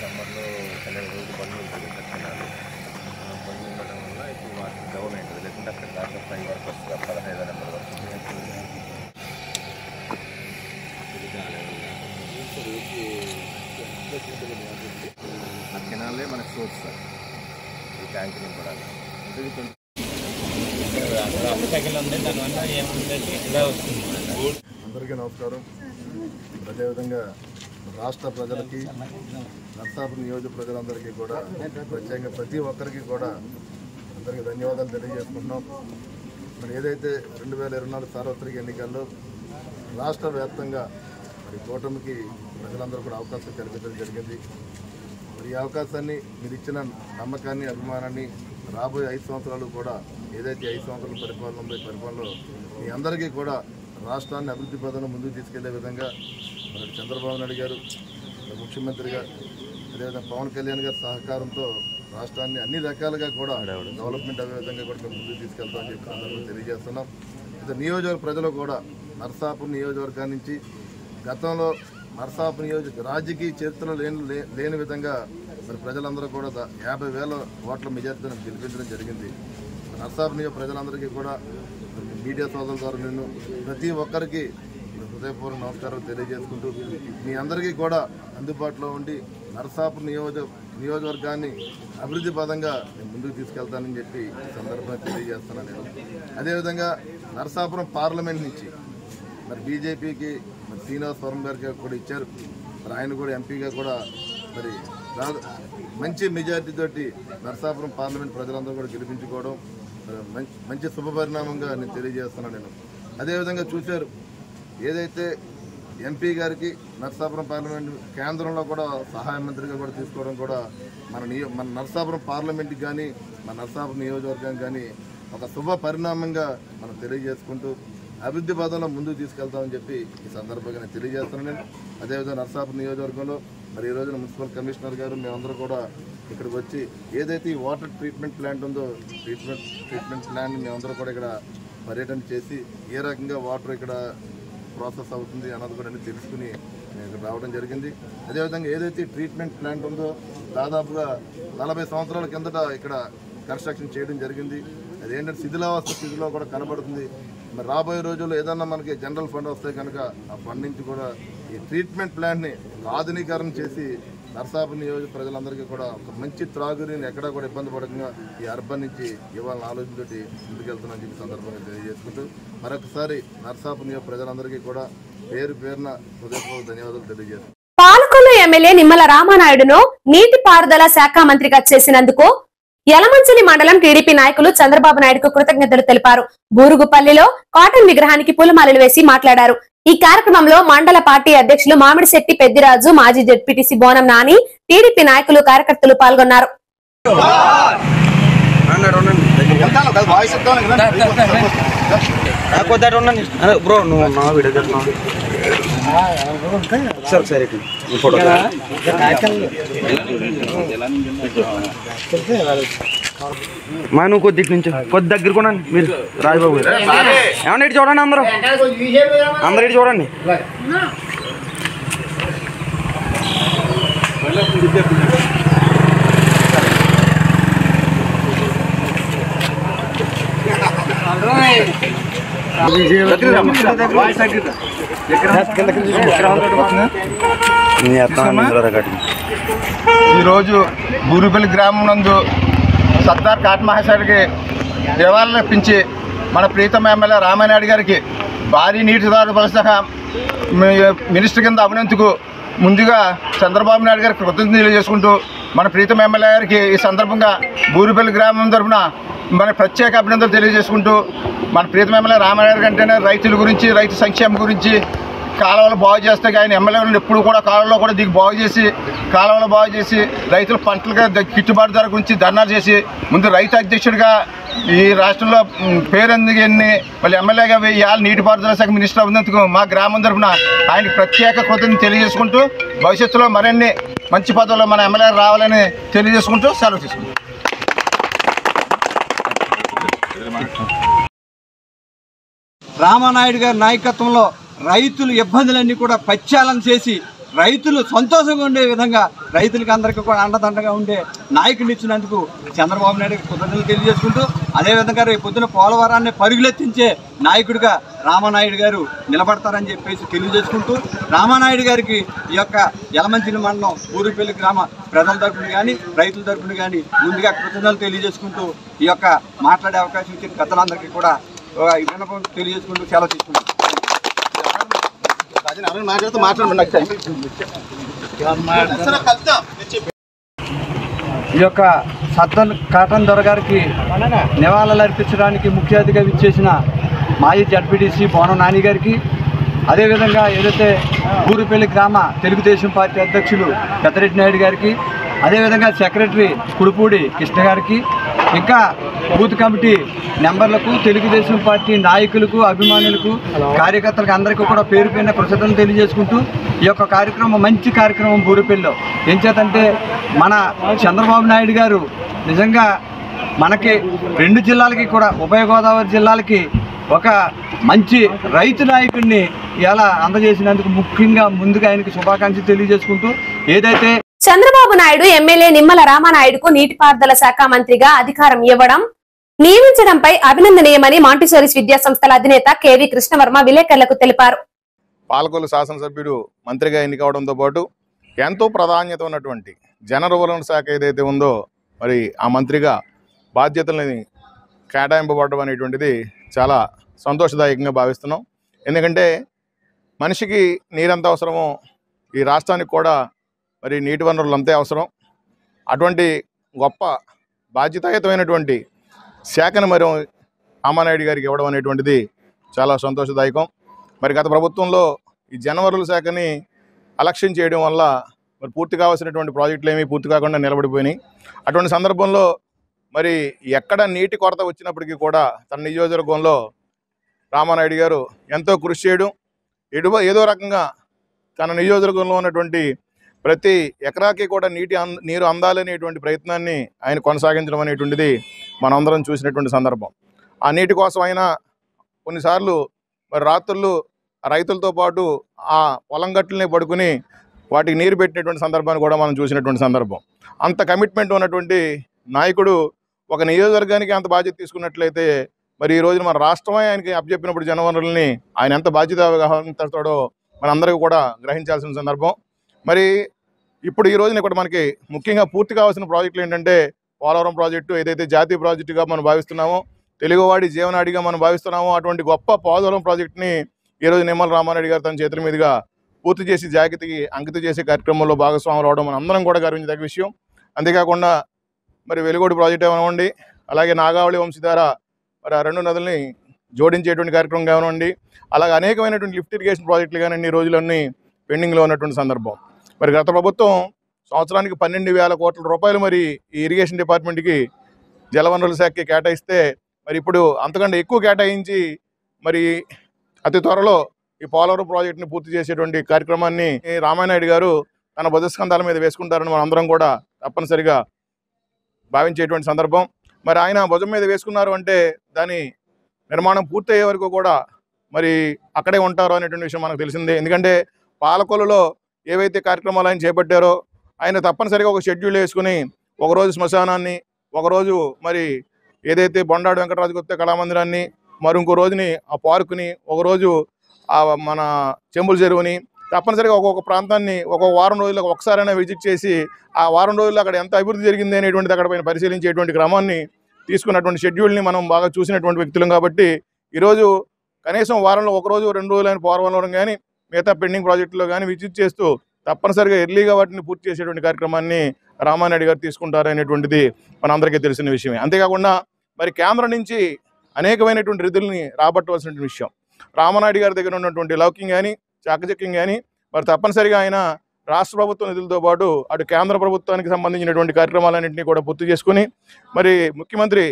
సమ్మర్లో 12 రోజులు బంద్ ఉంటుంది కట్టినాలు. బంద్ ఉండడం వల్ల ఇప్పుడు వాటర్ డౌన్ అవుతుంది. లేకుంటే అక్కడ దాకా 5 వరకు వస్తుంది, 15 నెంబర్ వరకు. ఆ కెనాలే మనకు సోర్స్ సార్ ఈ ట్యాంక్ నింపడానికి. అందరికీ నమస్కారం. అదేవిధంగా రాష్ట్ర ప్రజలకి, నరసాపురం నియోజక ప్రజలందరికీ కూడా ప్రత్యేకంగా ప్రతి ఒక్కరికి కూడా అందరికీ ధన్యవాదాలు తెలియజేసుకుంటున్నాం. మరి ఏదైతే 2024 సార్వత్రిక ఎన్నికల్లో రాష్ట్ర వ్యాప్తంగా మరి కూటమికి ప్రజలందరూ కూడా అవకాశం కల్పించడం జరిగింది. మరి ఈ అవకాశాన్ని, మీరు ఇచ్చిన నమ్మకాన్ని, అభిమానాన్ని రాబోయే 5 సంవత్సరాలు కూడా ఏదైతే 5 సంవత్సరాల పరిపాలన ఉందో ఈ పరిపాలనలో మీ అందరికీ కూడా రాష్ట్రాన్ని అభివృద్ధి పదంలో ముందుకు తీసుకెళ్లే విధంగా మరి చంద్రబాబు నాయుడు గారు ముఖ్యమంత్రిగా, అదేవిధంగా పవన్ కళ్యాణ్ గారి సహకారంతో రాష్ట్రాన్ని అన్ని రకాలుగా కూడా డెవలప్మెంట్ అయ్యే విధంగా కూడా మేము ముందుకు తీసుకెళ్తామని చెప్పి అందరూ తెలియజేస్తున్నాం. అయితే నియోజకవర్గ ప్రజలు కూడా నరసాపురం నియోజకవర్గం నుంచి గతంలో నరసాపురం రాజకీయ చరిత్రలో లేని విధంగా మరి ప్రజలందరూ కూడా 50,000 ఓట్ల మెజార్టీతో గెలిపించడం జరిగింది. నరసాపురం నియోజక ప్రజలందరికీ కూడా మీడియా సోదరుల ద్వారా నేను ప్రతి ఒక్కరికి హృదయపూర్వక నమస్కారం తెలియజేసుకుంటూ మీ అందరికీ కూడా అందుబాటులో ఉండి నరసాపురం నియోజకవర్గాన్ని అభివృద్ధి పదంగా నేను ముందుకు తీసుకెళ్తానని చెప్పి ఈ సందర్భంగా తెలియజేస్తున్నాను నేను. అదేవిధంగా నరసాపురం పార్లమెంట్ నుంచి మరి బీజేపీకి మరి శ్రీనివాసవరం గారికి కూడా ఇచ్చారు. మరి ఆయన కూడా ఎంపీగా కూడా మరి మంచి మెజార్టీ తోటి నరసాపురం పార్లమెంట్ ప్రజలందరూ కూడా గెలిపించుకోవడం మంచి శుభపరిణామంగా నేను తెలియజేస్తున్నాను నేను. అదేవిధంగా చూశారు, ఏదైతే ఎంపీ గారికి నరసాపురం పార్లమెంట్ కేంద్రంలో కూడా సహాయ మంత్రిగా కూడా తీసుకోవడం కూడా మన నరసాపురం పార్లమెంట్కి కానీ మన నరసాపురం నియోజకవర్గానికి కానీ ఒక శుభ పరిణామంగా మనం తెలియజేసుకుంటూ అభివృద్ధి పదంలో ముందుకు తీసుకెళ్తామని చెప్పి ఈ సందర్భంగా నేను తెలియజేస్తున్నాను నేను. అదేవిధంగా నరసాపురం నియోజకవర్గంలో మరి ఈ రోజున మున్సిపల్ కమిషనర్ గారు మేమందరూ కూడా ఇక్కడికి వచ్చి ఏదైతే ఈ వాటర్ ట్రీట్మెంట్ ప్లాంట్ ఉందో ట్రీట్మెంట్ ప్లాంట్ మేమందరూ కూడా ఇక్కడ పర్యటన చేసి ఏ రకంగా వాటర్ ఇక్కడ ప్రాసెస్ అవుతుంది అన్నది కూడా అన్ని తెలుసుకుని ఇక్కడ రావడం జరిగింది. అదేవిధంగా ఏదైతే ట్రీట్మెంట్ ప్లాంట్ ఉందో దాదాపుగా 40 సంవత్సరాల కిందట ఇక్కడ కన్స్ట్రక్షన్ చేయడం జరిగింది. అదేంటంటే శిథిలావస్థ స్థితిలో కూడా కనబడుతుంది. మరి రాబోయే రోజుల్లో ఏదన్నా మనకి జనరల్ ఫండ్ వస్తే కనుక ఆ ఫండ్ నుంచి కూడా ఈ ట్రీట్మెంట్ ప్లాంట్ని ఆధునీకరణ చేసి నరసాపురం నియోజక ప్రజలందరికీ కూడా ఒక మంచి త్రాగునీని ఎక్కడా కూడా ఇబ్బంది పడకుండా ఈ అర్బన్ నుంచి ఇవ్వాలని ఆలోచనతోటి ముందుకెళ్తున్నామని చెప్పి సందర్భంగా తెలియజేసుకుంటూ మరొకసారి నరసాపురం నియోజక ప్రజలందరికీ కూడా పేరున హృదయపూర్వక ధన్యవాదాలు తెలియజేస్తున్నాను. పాలకొల్లు ఎమ్మెల్యే నిమ్మల రామానాయుడును నీటిపారుదల శాఖ మంత్రిగా చేసినందుకు యలమంచిలి మండలం టీడీపీ నాయకులు చంద్రబాబు నాయుడుకు కృతజ్ఞతలు తెలిపారు. బూరుగుపల్లిలో కాటన్ విగ్రహానికి పూలమాలలు వేసి మాట్లాడారు. ఈ కార్యక్రమంలో మండల పార్టీ అధ్యక్షులు మామిడిశెట్టి పెద్దిరాజు, మాజీ జెడ్పీటీసీ బోనం నాని, టీడీపీ నాయకులు, కార్యకర్తలు పాల్గొన్నారు. నువ్వు కొద్ది నుంచి కొద్ది దగ్గర కొనండి మీరు రాజబాబు ఏమన్నా ఇటు చూడండి, అందరూ ఇటు చూడండి. ఈరోజు బూరుగుపల్లి గ్రామం నందు సర్దార్ కాటన్ మహాశయుడికి నివాళులు అర్పించి మన ప్రీతమ ఎమ్మెల్యే రామానాయుడు గారికి భారీ నీటిపారుదల శాఖ మినిస్టర్ కింద అభినందుకు ముందుగా చంద్రబాబు నాయుడు గారికి కృతజ్ఞతలు తెలియజేసుకుంటూ మన ప్రీతమ ఎమ్మెల్యే గారికి ఈ సందర్భంగా బూరుగుపల్లి గ్రామం తరఫున మన ప్రత్యేక అభినందనలు తెలియజేసుకుంటూ మన ప్రీతమ ఎమ్మెల్యే రామానాయుడు కంటేనే రైతుల గురించి, రైతు సంక్షేమం గురించి, కాలువలు బాగు చేస్తే ఆయన ఎమ్మెల్యేలు ఎప్పుడు కూడా కాలువలో కూడా దిగి కాలువలు బాగు చేసి రైతుల పంటలుగా గిట్టుబాటు ధర గురించి ధర్నాలు చేసి ముందు రైతు అధ్యక్షుడిగా ఈ రాష్ట్రంలో పేరెందుకు మళ్ళీ ఎమ్మెల్యేగా ఇవాళ నీటిపారుదల శాఖ మినిస్టర్ అవునందుకు మా గ్రామం తరఫున ఆయనకి ప్రత్యేక కృతజ్ఞతలు తెలియజేసుకుంటూ భవిష్యత్తులో మరిన్ని మంచి పదవులు మన ఎమ్మెల్యే రావాలని తెలియజేసుకుంటూ సెలవు తీసుకుంటాం. రామానాయుడు గారి నాయకత్వంలో రైతులు ఇబ్బందులన్నీ కూడా ప్రక్షాళన చేసి రైతులు సంతోషంగా ఉండే విధంగా రైతులకి అందరికీ కూడా అండదండగా ఉండే నాయకుడిని ఇచ్చినందుకు చంద్రబాబు నాయుడు కృతజ్ఞతలు తెలియజేసుకుంటూ అదేవిధంగా రేపు పొద్దున పోలవరాన్ని పరుగులెత్తించే నాయకుడిగా రామానాయుడు గారు నిలబడతారని చెప్పేసి తెలియజేసుకుంటూ రామానాయుడు గారికి ఈ యొక్క యలమంచిలి మండలం బూరుగుపల్లి గ్రామ ప్రజల తరపున కానీ రైతుల తరపున కానీ ముందుగా కృతజ్ఞతలు తెలియజేసుకుంటూ ఈ యొక్క మాట్లాడే అవకాశం ఇచ్చిన పెద్దలందరికీ కూడా విన్నపం తెలియజేసుకుంటూ సెలవు తీసుకుంటాం. ఈ యొక్క సర్దార్ కాటన్ దొర గారికి నివాళులు అర్పించడానికి ముఖ్య అతిథిగా విచ్చేసిన మాజీ జడ్పీటీసీ బోనం నాని గారికి, అదేవిధంగా ఏదైతే బూరుగుపల్లి గ్రామ తెలుగుదేశం పార్టీ అధ్యక్షులు పెద్దరెడ్డి నాయుడు గారికి, అదేవిధంగా సెక్రటరీ కుడుపూడి కృష్ణ గారికి, ఇంకా బూత్ కమిటీ మెంబర్లకు, తెలుగుదేశం పార్టీ నాయకులకు, అభిమానులకు, కార్యకర్తలకు అందరికీ కూడా పేరు పైన కృతజ్ఞతలు తెలియజేసుకుంటూ ఈ యొక్క కార్యక్రమం మంచి కార్యక్రమం బూరుగుపల్లిలో ఏం చేతంటే మన చంద్రబాబు నాయుడు గారు నిజంగా మనకి 2 జిల్లాలకి కూడా ఉభయ గోదావరి జిల్లాలకి ఒక మంచి రైతు నాయకుడిని ఇలా అందజేసినందుకు ముఖ్యంగా ముందుగా ఆయనకి శుభాకాంక్షలు తెలియజేసుకుంటూ ఏదైతే చంద్రబాబు నాయుడు ఎమ్మెల్యే నిమ్మల రామానాయుడుకు నీటిపారుదల శాఖ మంత్రిగా అధికారం ఇవ్వడం, నియమించడంపై అభినందనీయమని మాంటిసోరీస్ విద్యా సంస్థల అధినేత కేవీ కృష్ణవర్మ విలేకరులకు తెలిపారు. పాలకొల్లు శాసనసభ్యుడు మంత్రిగా ఎన్నికవడంతో పాటు ఎంతో ప్రాధాన్యత ఉన్నటువంటి జనరల్ శాఖ ఏదైతే ఉందో మరి ఆ మంత్రిగా బాధ్యతలని కేటాయింపబడడం అనేటువంటిది చాలా సంతోషదాయకంగా భావిస్తున్నాం. ఎందుకంటే మనిషికి నీరెంత అవసరమో ఈ రాష్ట్రానికి కూడా మరి నీటి వనరులు అంతే అవసరం. అటువంటి గొప్ప బాధ్యతాయుతమైనటువంటి శాఖను మరి రామానాయుడు గారికి ఇవ్వడం అనేటువంటిది చాలా సంతోషదాయకం. మరి గత ప్రభుత్వంలో ఈ జనవరుల శాఖని అలక్ష్యం చేయడం వల్ల మరి పూర్తి కావాల్సినటువంటి ప్రాజెక్టులు ఏమీ పూర్తి కాకుండా నిలబడిపోయినాయి. అటువంటి సందర్భంలో మరి ఎక్కడ నీటి కొరత వచ్చినప్పటికీ కూడా తన నియోజకవర్గంలో రామానాయుడు గారు ఎంతో కృషి చేయడం, ఏదో రకంగా తన నియోజకవర్గంలో ఉన్నటువంటి ప్రతి ఎకరాకి కూడా నీరు అందాలనేటువంటి ప్రయత్నాన్ని ఆయన కొనసాగించడం అనేటువంటిది మనందరం చూసినటువంటి సందర్భం. ఆ నీటి కోసం అయినా కొన్నిసార్లు మరి రాత్రులు రైతులతో పాటు ఆ పొలం గట్టులనే పడుకుని వాటికి నీరు పెట్టినటువంటి సందర్భాన్ని కూడా మనం చూసినటువంటి సందర్భం. అంత కమిట్మెంట్ ఉన్నటువంటి నాయకుడు ఒక నియోజకవర్గానికి అంత బాధ్యత తీసుకున్నట్లయితే మరి ఈ రోజున మన రాష్ట్రమే ఆయనకి అప్పచెప్పినప్పుడు జనవనరుల్ని ఆయన ఎంత బాధ్యతతో మనందరికీ కూడా గ్రహించాల్సిన సందర్భం. మరి ఇప్పుడు ఈ రోజున ఇక్కడ మనకి ముఖ్యంగా పూర్తి కావాల్సిన ప్రాజెక్టులు ఏంటంటే పోలవరం ప్రాజెక్టు ఏదైతే జాతీయ ప్రాజెక్టుగా మనం భావిస్తున్నామో, తెలుగువాడి జీవనాడిగా మనం భావిస్తున్నామో, అటువంటి గొప్ప పోలవరం ప్రాజెక్టుని ఈరోజు నిమ్మల రామానాయుడు గారు తన చేతుల మీదుగా పూర్తి చేసి జాగ్రత్తకి అంకితం చేసే కార్యక్రమంలో భాగస్వాములు అవడం మన అందరం కూడా గర్వించదగ్గ విషయం. అంతేకాకుండా మరి వెలుగోడు ప్రాజెక్టు ఏమనివ్వండి, అలాగే నాగావళి వంశధార మరి ఆ రెండు నదుల్ని జోడించేటువంటి కార్యక్రమం కానివ్వండి, అలాగే అనేకమైనటువంటి లిఫ్ట్ ఇరిగేషన్ ప్రాజెక్టులు కానీ ఈ రోజులన్నీ పెండింగ్లో ఉన్నటువంటి సందర్భం. మరి గత ప్రభుత్వం సంవత్సరానికి 12,000 కోట్ల రూపాయలు మరి ఈ ఇరిగేషన్ డిపార్ట్మెంట్కి జలవనరుల శాఖకి కేటాయిస్తే మరి ఇప్పుడు అంతకంటే ఎక్కువ కేటాయించి మరి అతి త్వరలో ఈ పోలవరం ప్రాజెక్టుని పూర్తి చేసేటువంటి కార్యక్రమాన్ని రామానాయుడు గారు తన బుధస్కంధాల మీద వేసుకుంటారని మనం అందరం కూడా తప్పనిసరిగా భావించేటువంటి సందర్భం. మరి ఆయన భుజం మీద వేసుకున్నారు అంటే దాని నిర్మాణం పూర్తయ్యే వరకు కూడా మరి అక్కడే ఉంటారు అనేటువంటి విషయం మనకు తెలిసిందే. ఎందుకంటే పాలకొల్లులో ఏవైతే కార్యక్రమాలు ఆయన చేపట్టారో ఆయన తప్పనిసరిగా ఒక షెడ్యూల్ వేసుకుని ఒకరోజు శ్మశానాన్ని, ఒకరోజు మరి ఏదైతే బొండాడు వెంకటరాజు గుప్తా కళామందిరాన్ని, మరి ఇంకో రోజుని ఆ పార్కుని, ఒకరోజు ఆ మన చెంబుల చెరువుని, తప్పనిసరిగా ఒక్కొక్క ప్రాంతాన్ని ఒక్కొక్క వారం రోజులకు ఒకసారైనా విజిట్ చేసి ఆ వారం రోజుల్లో అక్కడ ఎంత అభివృద్ధి జరిగింది అనేటువంటిది అక్కడ పైన పరిశీలించేటువంటి క్రమాన్ని తీసుకున్నటువంటి షెడ్యూల్ని మనం బాగా చూసినటువంటి వ్యక్తులం. కాబట్టి ఈరోజు కనీసం వారంలో ఒకరోజు 2 రోజులైన పోలవరం కానీ మిగతా పెండింగ్ ప్రాజెక్టులో కానీ విజిట్ చేస్తూ తప్పనిసరిగా ఎర్లీగా వాటిని పూర్తి చేసేటువంటి కార్యక్రమాన్ని రామానాయుడు గారు తీసుకుంటారు అనేటువంటిది మనందరికీ తెలిసిన విషయమే. అంతేకాకుండా మరి కేంద్రం నుంచి అనేకమైనటువంటి నిధుల్ని రాబట్టవలసినటువంటి విషయం. రామానాయుడు గారి దగ్గర ఉన్నటువంటి లౌక్యం కానీ చాకచక్యం కానీ మరి తప్పనిసరిగా ఆయన రాష్ట్ర ప్రభుత్వ నిధులతో పాటు అటు కేంద్ర ప్రభుత్వానికి సంబంధించినటువంటి కార్యక్రమాలన్నింటినీ కూడా పూర్తి చేసుకుని మరి ముఖ్యమంత్రి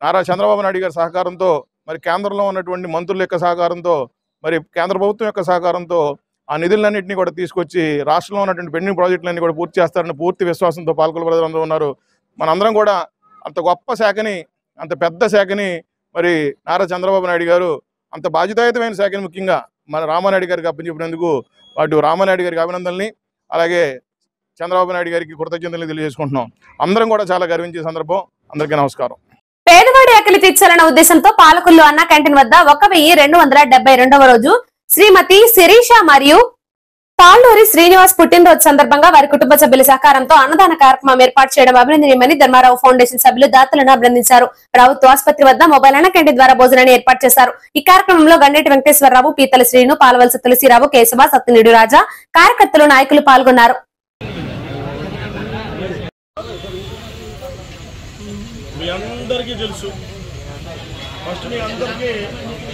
నారా చంద్రబాబు నాయుడు గారి సహకారంతో మరి కేంద్రంలో ఉన్నటువంటి మంత్రుల యొక్క సహకారంతో మరి కేంద్ర ప్రభుత్వం యొక్క సహకారంతో ఆ నిధులన్నింటినీ కూడా తీసుకొచ్చి రాష్ట్రంలో ఉన్నటువంటి పెండింగ్ ప్రాజెక్టులన్నీ కూడా పూర్తి చేస్తారని పూర్తి విశ్వాసంతో పాలకొల్లు ప్రజలందరూ ఉన్నారు. మనందరం కూడా అంత గొప్ప శాఖని, అంత పెద్ద శాఖని మరి నారా చంద్రబాబు నాయుడు గారు అంత బాధ్యతాయుతమైన శాఖని ముఖ్యంగా మన రామానాయుడు గారికి అప్పచెప్పినందుకు వాటి రామానాయుడు గారికి అభినందనల్ని, అలాగే చంద్రబాబు నాయుడు గారికి కృతజ్ఞతలు తెలియజేసుకుంటున్నాం. అందరం కూడా చాలా గర్వించే సందర్భం. అందరికీ నమస్కారం. పేదవాడి ఆకలి తీర్చాలన్న ఉద్దేశంతో పాలకొల్లు అన్న క్యాంటీన్ వద్ద 1272వ రోజు శ్రీమతి శిరీష మరియు తాళ్ళూరి శ్రీనివాస్ పుట్టినరోజు సందర్భంగా వారి కుటుంబ సభ్యుల సహకారంతో అన్నదాన కార్యక్రమం ఏర్పాటు చేయడం అభినందనీయమని ధర్మారావు ఫౌండేషన్ సభ్యులు దాతలను అభినందించారు. ప్రభుత్వ ఆసుపత్రి వద్ద మొబైల్ అన్న క్యాంటీన్ ద్వారా భోజనాన్ని ఏర్పాటు చేశారు. ఈ కార్యక్రమంలో గండేటి వెంకటేశ్వరరావు, పీతల శ్రీను, పాలవలస తులసిరావు, కేశవ, సత్యనుడు రాజా, కార్యకర్తలు, నాయకులు పాల్గొన్నారు. మీ అందరికీ తెలుసు, ఫస్ట్ మీ అందరికీ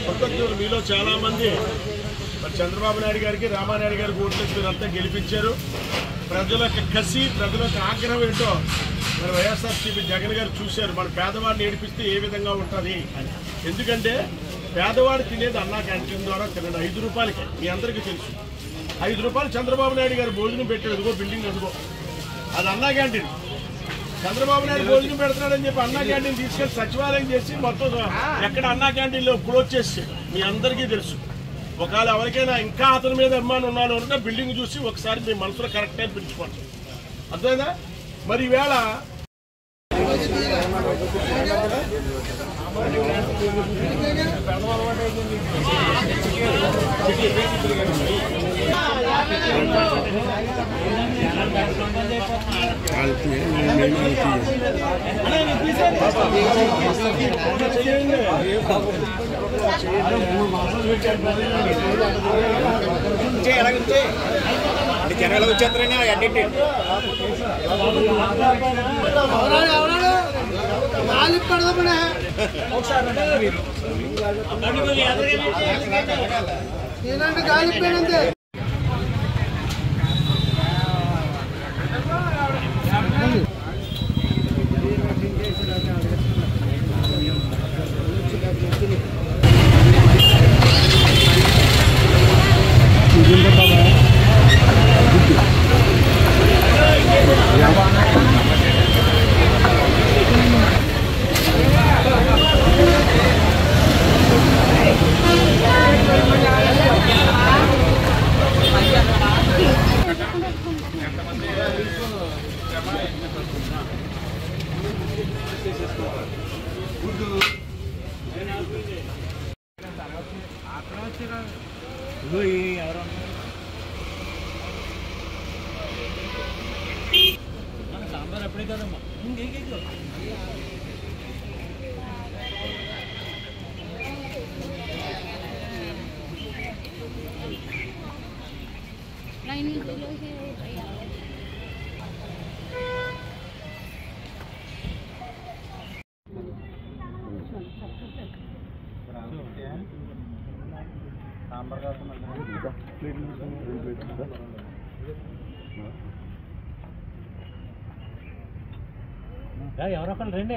కృతజ్ఞతలు. మీలో చాలా మంది మరి చంద్రబాబు నాయుడు గారికి, రామానాయుడు గారికి ఓట్లేసి మీరంతా గెలిపించారు. ప్రజల యొక్క కసి, ప్రజల యొక్క ఆగ్రహం ఏంటో మరి వైఎస్ఆర్సీపీ జగన్ గారు చూశారు. మన పేదవాడిని ఏడిపిస్తే ఏ విధంగా ఉంటుంది అని. ఎందుకంటే పేదవాడు తినేది అన్నా క్యాంటీన్ ద్వారా తినడు 5 రూపాయలకి. మీ అందరికీ తెలుసు, 5 రూపాయలు చంద్రబాబు నాయుడు గారు భోజనం పెట్టారు. ఎదుగో బిల్డింగ్ ఎదుగో, అది అన్నా క్యాంటీన్. చంద్రబాబు నాయుడు భోజనం పెడుతున్నాడని చెప్పి అన్నా క్యాంటీన్ తీసుకెళ్లి సచివాలయం చేసి మొత్తం ఎక్కడ అన్నా క్యాంటీన్లో క్లోజ్ చేసి మీ అందరికీ తెలుసు. ఒకవేళ ఎవరికైనా ఇంకా అతని మీద అభిమానం ఉన్నాను అంటే బిల్డింగ్ చూసి ఒకసారి మీ మనసులో కరెక్ట్ అని పిలుచుకోండి. అర్థమైందా? మరి ఈవేళ జనాలు వచ్చేస్తారని అడ్డింటి గాలి సాంబార్ అప్పుడే కదమ్మా ఎవరో ఒకళ్ళు రండి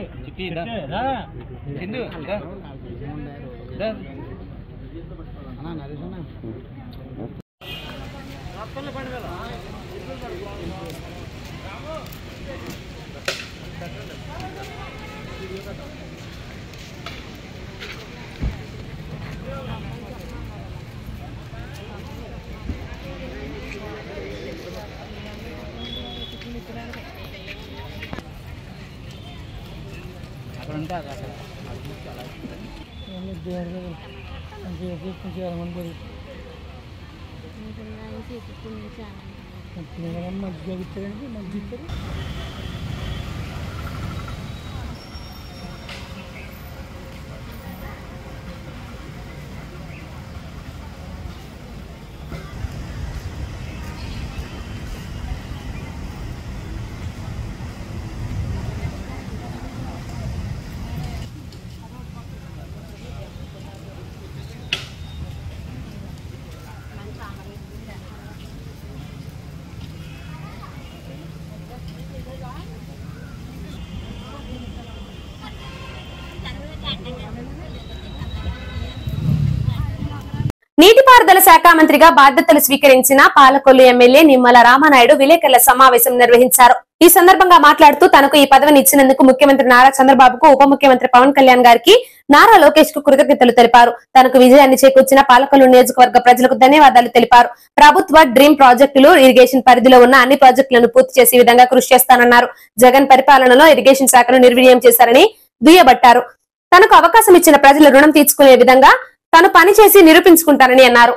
నీటిపారుదల శాఖ మంత్రిగా బాధ్యతలు స్వీకరించిన పాలకొల్లు ఎమ్మెల్యే నిమ్మల రామానాయుడు విలేకరుల సమావేశం నిర్వహించారు. ఈ సందర్భంగా మాట్లాడుతూ తనకు ఈ పదవిని ఇచ్చినందుకు ముఖ్యమంత్రి నారా చంద్రబాబుకు, ఉప ముఖ్యమంత్రి పవన్ కళ్యాణ్ గారికి, నారా లోకేష్ కు కృతజ్ఞతలు తెలిపారు. తనకు విజయాన్ని చేకూర్చిన పాలకొల్లు నియోజకవర్గ ప్రజలకు ధన్యవాదాలు తెలిపారు. ప్రభుత్వ డ్రీమ్ ప్రాజెక్టులు, ఇరిగేషన్ పరిధిలో ఉన్న అన్ని ప్రాజెక్టులను పూర్తి చేసే విధంగా కృషి చేస్తానన్నారు. జగన్ పరిపాలనలో ఇరిగేషన్ శాఖను నిర్వీర్యం చేశారని దుయ్యబట్టారు. తనకు అవకాశం ఇచ్చిన ప్రజల రుణం తీర్చుకునే విధంగా తాను పనిచేసి నిరూపించుకుంటానని అన్నారు.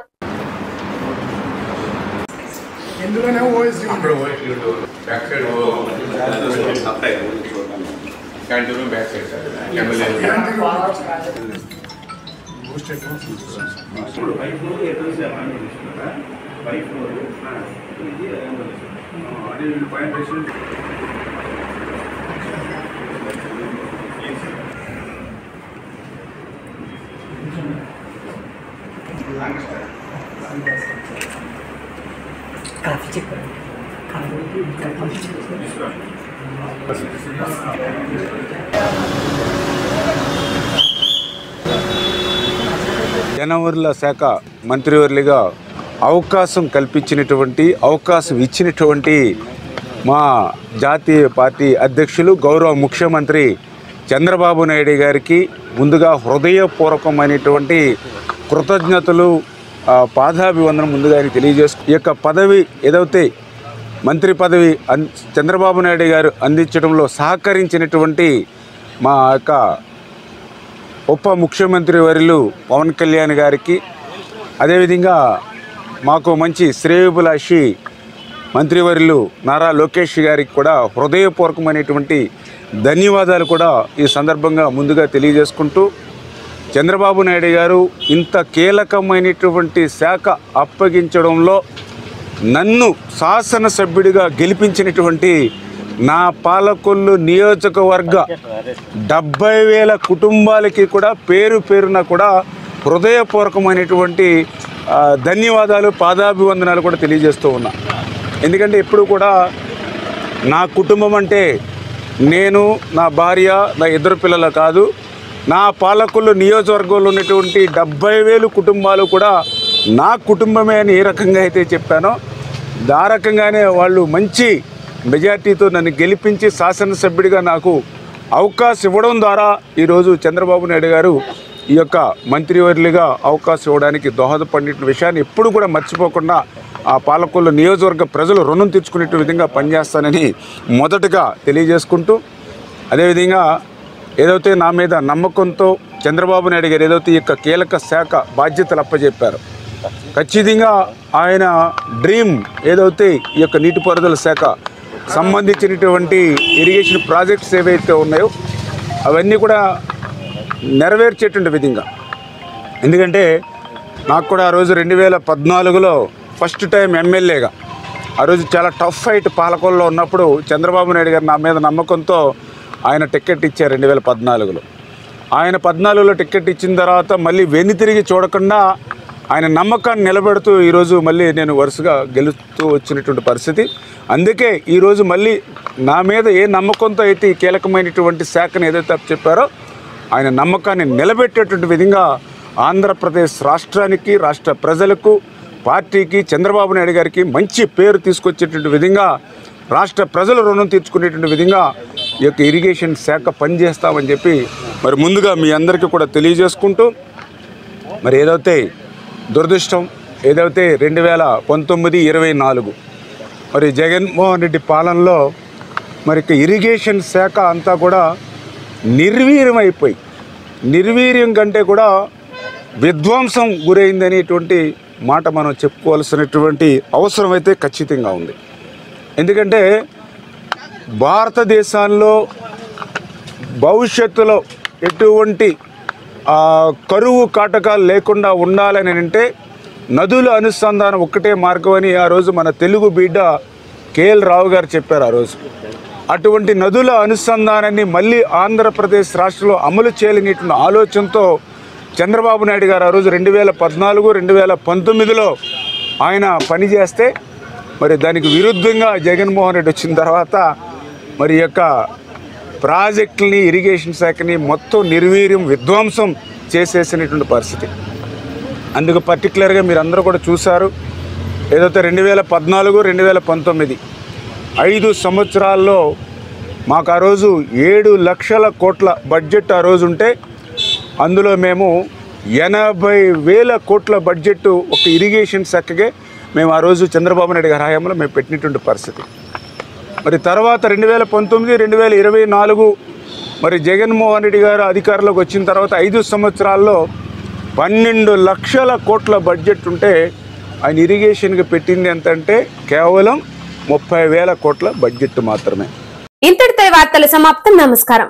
జనవరుల శాఖ మంత్రివర్యులుగా అవకాశం ఇచ్చినటువంటి మా జాతీయ పార్టీ అధ్యక్షులు గౌరవ ముఖ్యమంత్రి చంద్రబాబు నాయుడు గారికి ముందుగా హృదయపూర్వకమైనటువంటి కృతజ్ఞతలు, పాదాభివందనం ముందుగా ఆయన తెలియజేస్తూ ఈ యొక్క పదవి ఏదైతే మంత్రి పదవి చంద్రబాబు నాయుడు గారు అందించడంలో సహకరించినటువంటి మా యొక్క ఉప ముఖ్యమంత్రి వర్యులు పవన్ కళ్యాణ్ గారికి, అదేవిధంగా మాకు మంచి శ్రేయోభిలాషి మంత్రివర్యులు నారా లోకేష్ గారికి కూడా హృదయపూర్వకమైనటువంటి ధన్యవాదాలు కూడా ఈ సందర్భంగా ముందుగా తెలియజేసుకుంటూ, చంద్రబాబు నాయుడు గారు ఇంత కీలకమైనటువంటి శాఖ అప్పగించడంలో నన్ను శాసనసభ్యుడిగా గెలిపించినటువంటి నా పాలకొల్లు నియోజకవర్గ 70,000 కుటుంబాలకి కూడా పేరు పేరున కూడా హృదయపూర్వకమైనటువంటి ధన్యవాదాలు, పాదాభివందనాలు కూడా తెలియజేస్తూ ఉన్నా. ఎందుకంటే ఎప్పుడు కూడా నా కుటుంబం అంటే నేను, నా భార్య, నా 2 పిల్లలు కాదు, నా పాలకొల్లు నియోజకవర్గంలో ఉన్నటువంటి 70,000 కుటుంబాలు కూడా నా కుటుంబమే అని ఏ రకంగా అయితే చెప్పానో ఆ రకంగానే వాళ్ళు మంచి మెజార్టీతో నన్ను గెలిపించి శాసనసభ్యుడిగా నాకు అవకాశం ఇవ్వడం ద్వారా ఈరోజు చంద్రబాబు నాయుడు గారు ఈ యొక్క మంత్రివర్యులుగా అవకాశం ఇవ్వడానికి దోహదపడిన విషయాన్ని ఎప్పుడు కూడా మర్చిపోకుండా ఆ పాలకొల్లు నియోజకవర్గ ప్రజలు రుణం తీర్చుకునే విధంగా పనిచేస్తానని మొదటగా తెలియజేసుకుంటూ, అదేవిధంగా ఏదైతే నా మీద నమ్మకంతో చంద్రబాబు నాయుడు గారు ఏదైతే ఈ యొక్క కీలక శాఖ బాధ్యతలు అప్పచెప్పారో ఖచ్చితంగా ఆయన డ్రీమ్ ఏదైతే ఈ యొక్క నీటిపారుదల శాఖ సంబంధించినటువంటి ఇరిగేషన్ ప్రాజెక్ట్స్ ఏవైతే ఉన్నాయో అవన్నీ కూడా నెరవేర్చేటువంటి విధంగా, ఎందుకంటే నాకు కూడా ఆ రోజు 2014లో ఫస్ట్ టైం ఎమ్మెల్యేగా ఆ రోజు చాలా టఫ్ ఫైట్ పాలకొల్లో ఉన్నప్పుడు చంద్రబాబు నాయుడు గారు నా మీద నమ్మకంతో ఆయన టికెట్ ఇచ్చారు 2014లో. ఆయన 14లో టికెట్ ఇచ్చిన తర్వాత మళ్ళీ వెనుతిరిగి చూడకుండా ఆయన నమ్మకాన్ని నిలబెడుతూ ఈరోజు మళ్ళీ నేను వరుసగా గెలుస్తూ వచ్చినటువంటి పరిస్థితి. అందుకే ఈరోజు మళ్ళీ నా మీద ఏ నమ్మకంతో అయితే ఈ కీలకమైనటువంటి శాఖను ఏదైతే చెప్పారో ఆయన నమ్మకాన్ని నిలబెట్టేటువంటి విధంగా ఆంధ్రప్రదేశ్ రాష్ట్రానికి, రాష్ట్ర ప్రజలకు, పార్టీకి, చంద్రబాబు నాయుడు గారికి మంచి పేరు తీసుకొచ్చేటువంటి విధంగా, రాష్ట్ర ప్రజల రుణం తీర్చుకునేటువంటి విధంగా ఈ యొక్క ఇరిగేషన్ శాఖ పనిచేస్తామని చెప్పి మరి ముందుగా మీ అందరికీ కూడా తెలియజేసుకుంటూ, మరి ఏదైతే దురదృష్టం ఏదైతే 2019-24 మరి జగన్మోహన్ రెడ్డి పాలనలో మరి ఇరిగేషన్ శాఖ అంతా కూడా నిర్వీర్యం అయిపోయి, నిర్వీర్యం కంటే కూడా విధ్వంసం గురైందనేటువంటి మాట మనం చెప్పుకోవాల్సినటువంటి అవసరం అయితే ఖచ్చితంగా ఉంది. ఎందుకంటే భారతదేశంలో భవిష్యత్తులో ఎటువంటి కరువు కాటకాలు లేకుండా ఉండాలని అంటే నదుల అనుసంధానం ఒక్కటే మార్గం అని ఆ రోజు మన తెలుగు బిడ్డ కేఎల్ రావు గారు చెప్పారు. ఆ రోజు అటువంటి నదుల అనుసంధానాన్ని మళ్ళీ ఆంధ్రప్రదేశ్ రాష్ట్రంలో అమలు చేయాలనేటువంటి ఆలోచనతో చంద్రబాబు నాయుడు గారు ఆ రోజు 2014-2019లో ఆయన పనిచేస్తే మరి దానికి విరుద్ధంగా జగన్మోహన్ రెడ్డి వచ్చిన తర్వాత మరి యొక్క ప్రాజెక్టులని, ఇరిగేషన్ శాఖని మొత్తం నిర్వీర్యం, విధ్వంసం చేసేసినటువంటి పరిస్థితి. అందుకు పర్టికులర్గా మీరు అందరూ కూడా చూశారు. ఏదైతే 2014-2019 5 సంవత్సరాల్లో మాకు ఆ రోజు 7 లక్షల కోట్ల బడ్జెట్ ఆ రోజు ఉంటే అందులో మేము 80,000 కోట్ల బడ్జెట్ ఒక ఇరిగేషన్ శాఖకే మేము ఆ రోజు చంద్రబాబు నాయుడు గారి హయాంలో మేము పెట్టినటువంటి పరిస్థితి. మరి తర్వాత 2019-2024 మరి జగన్మోహన్ రెడ్డి గారు అధికారంలోకి వచ్చిన తర్వాత 5 సంవత్సరాల్లో 12 లక్షల కోట్ల బడ్జెట్ ఉంటే ఆయన ఇరిగేషన్కి పెట్టింది ఎంతంటే కేవలం 30,000 కోట్ల బడ్జెట్ మాత్రమే. ఇంతటితో వార్తలు సమాప్తం. నమస్కారం.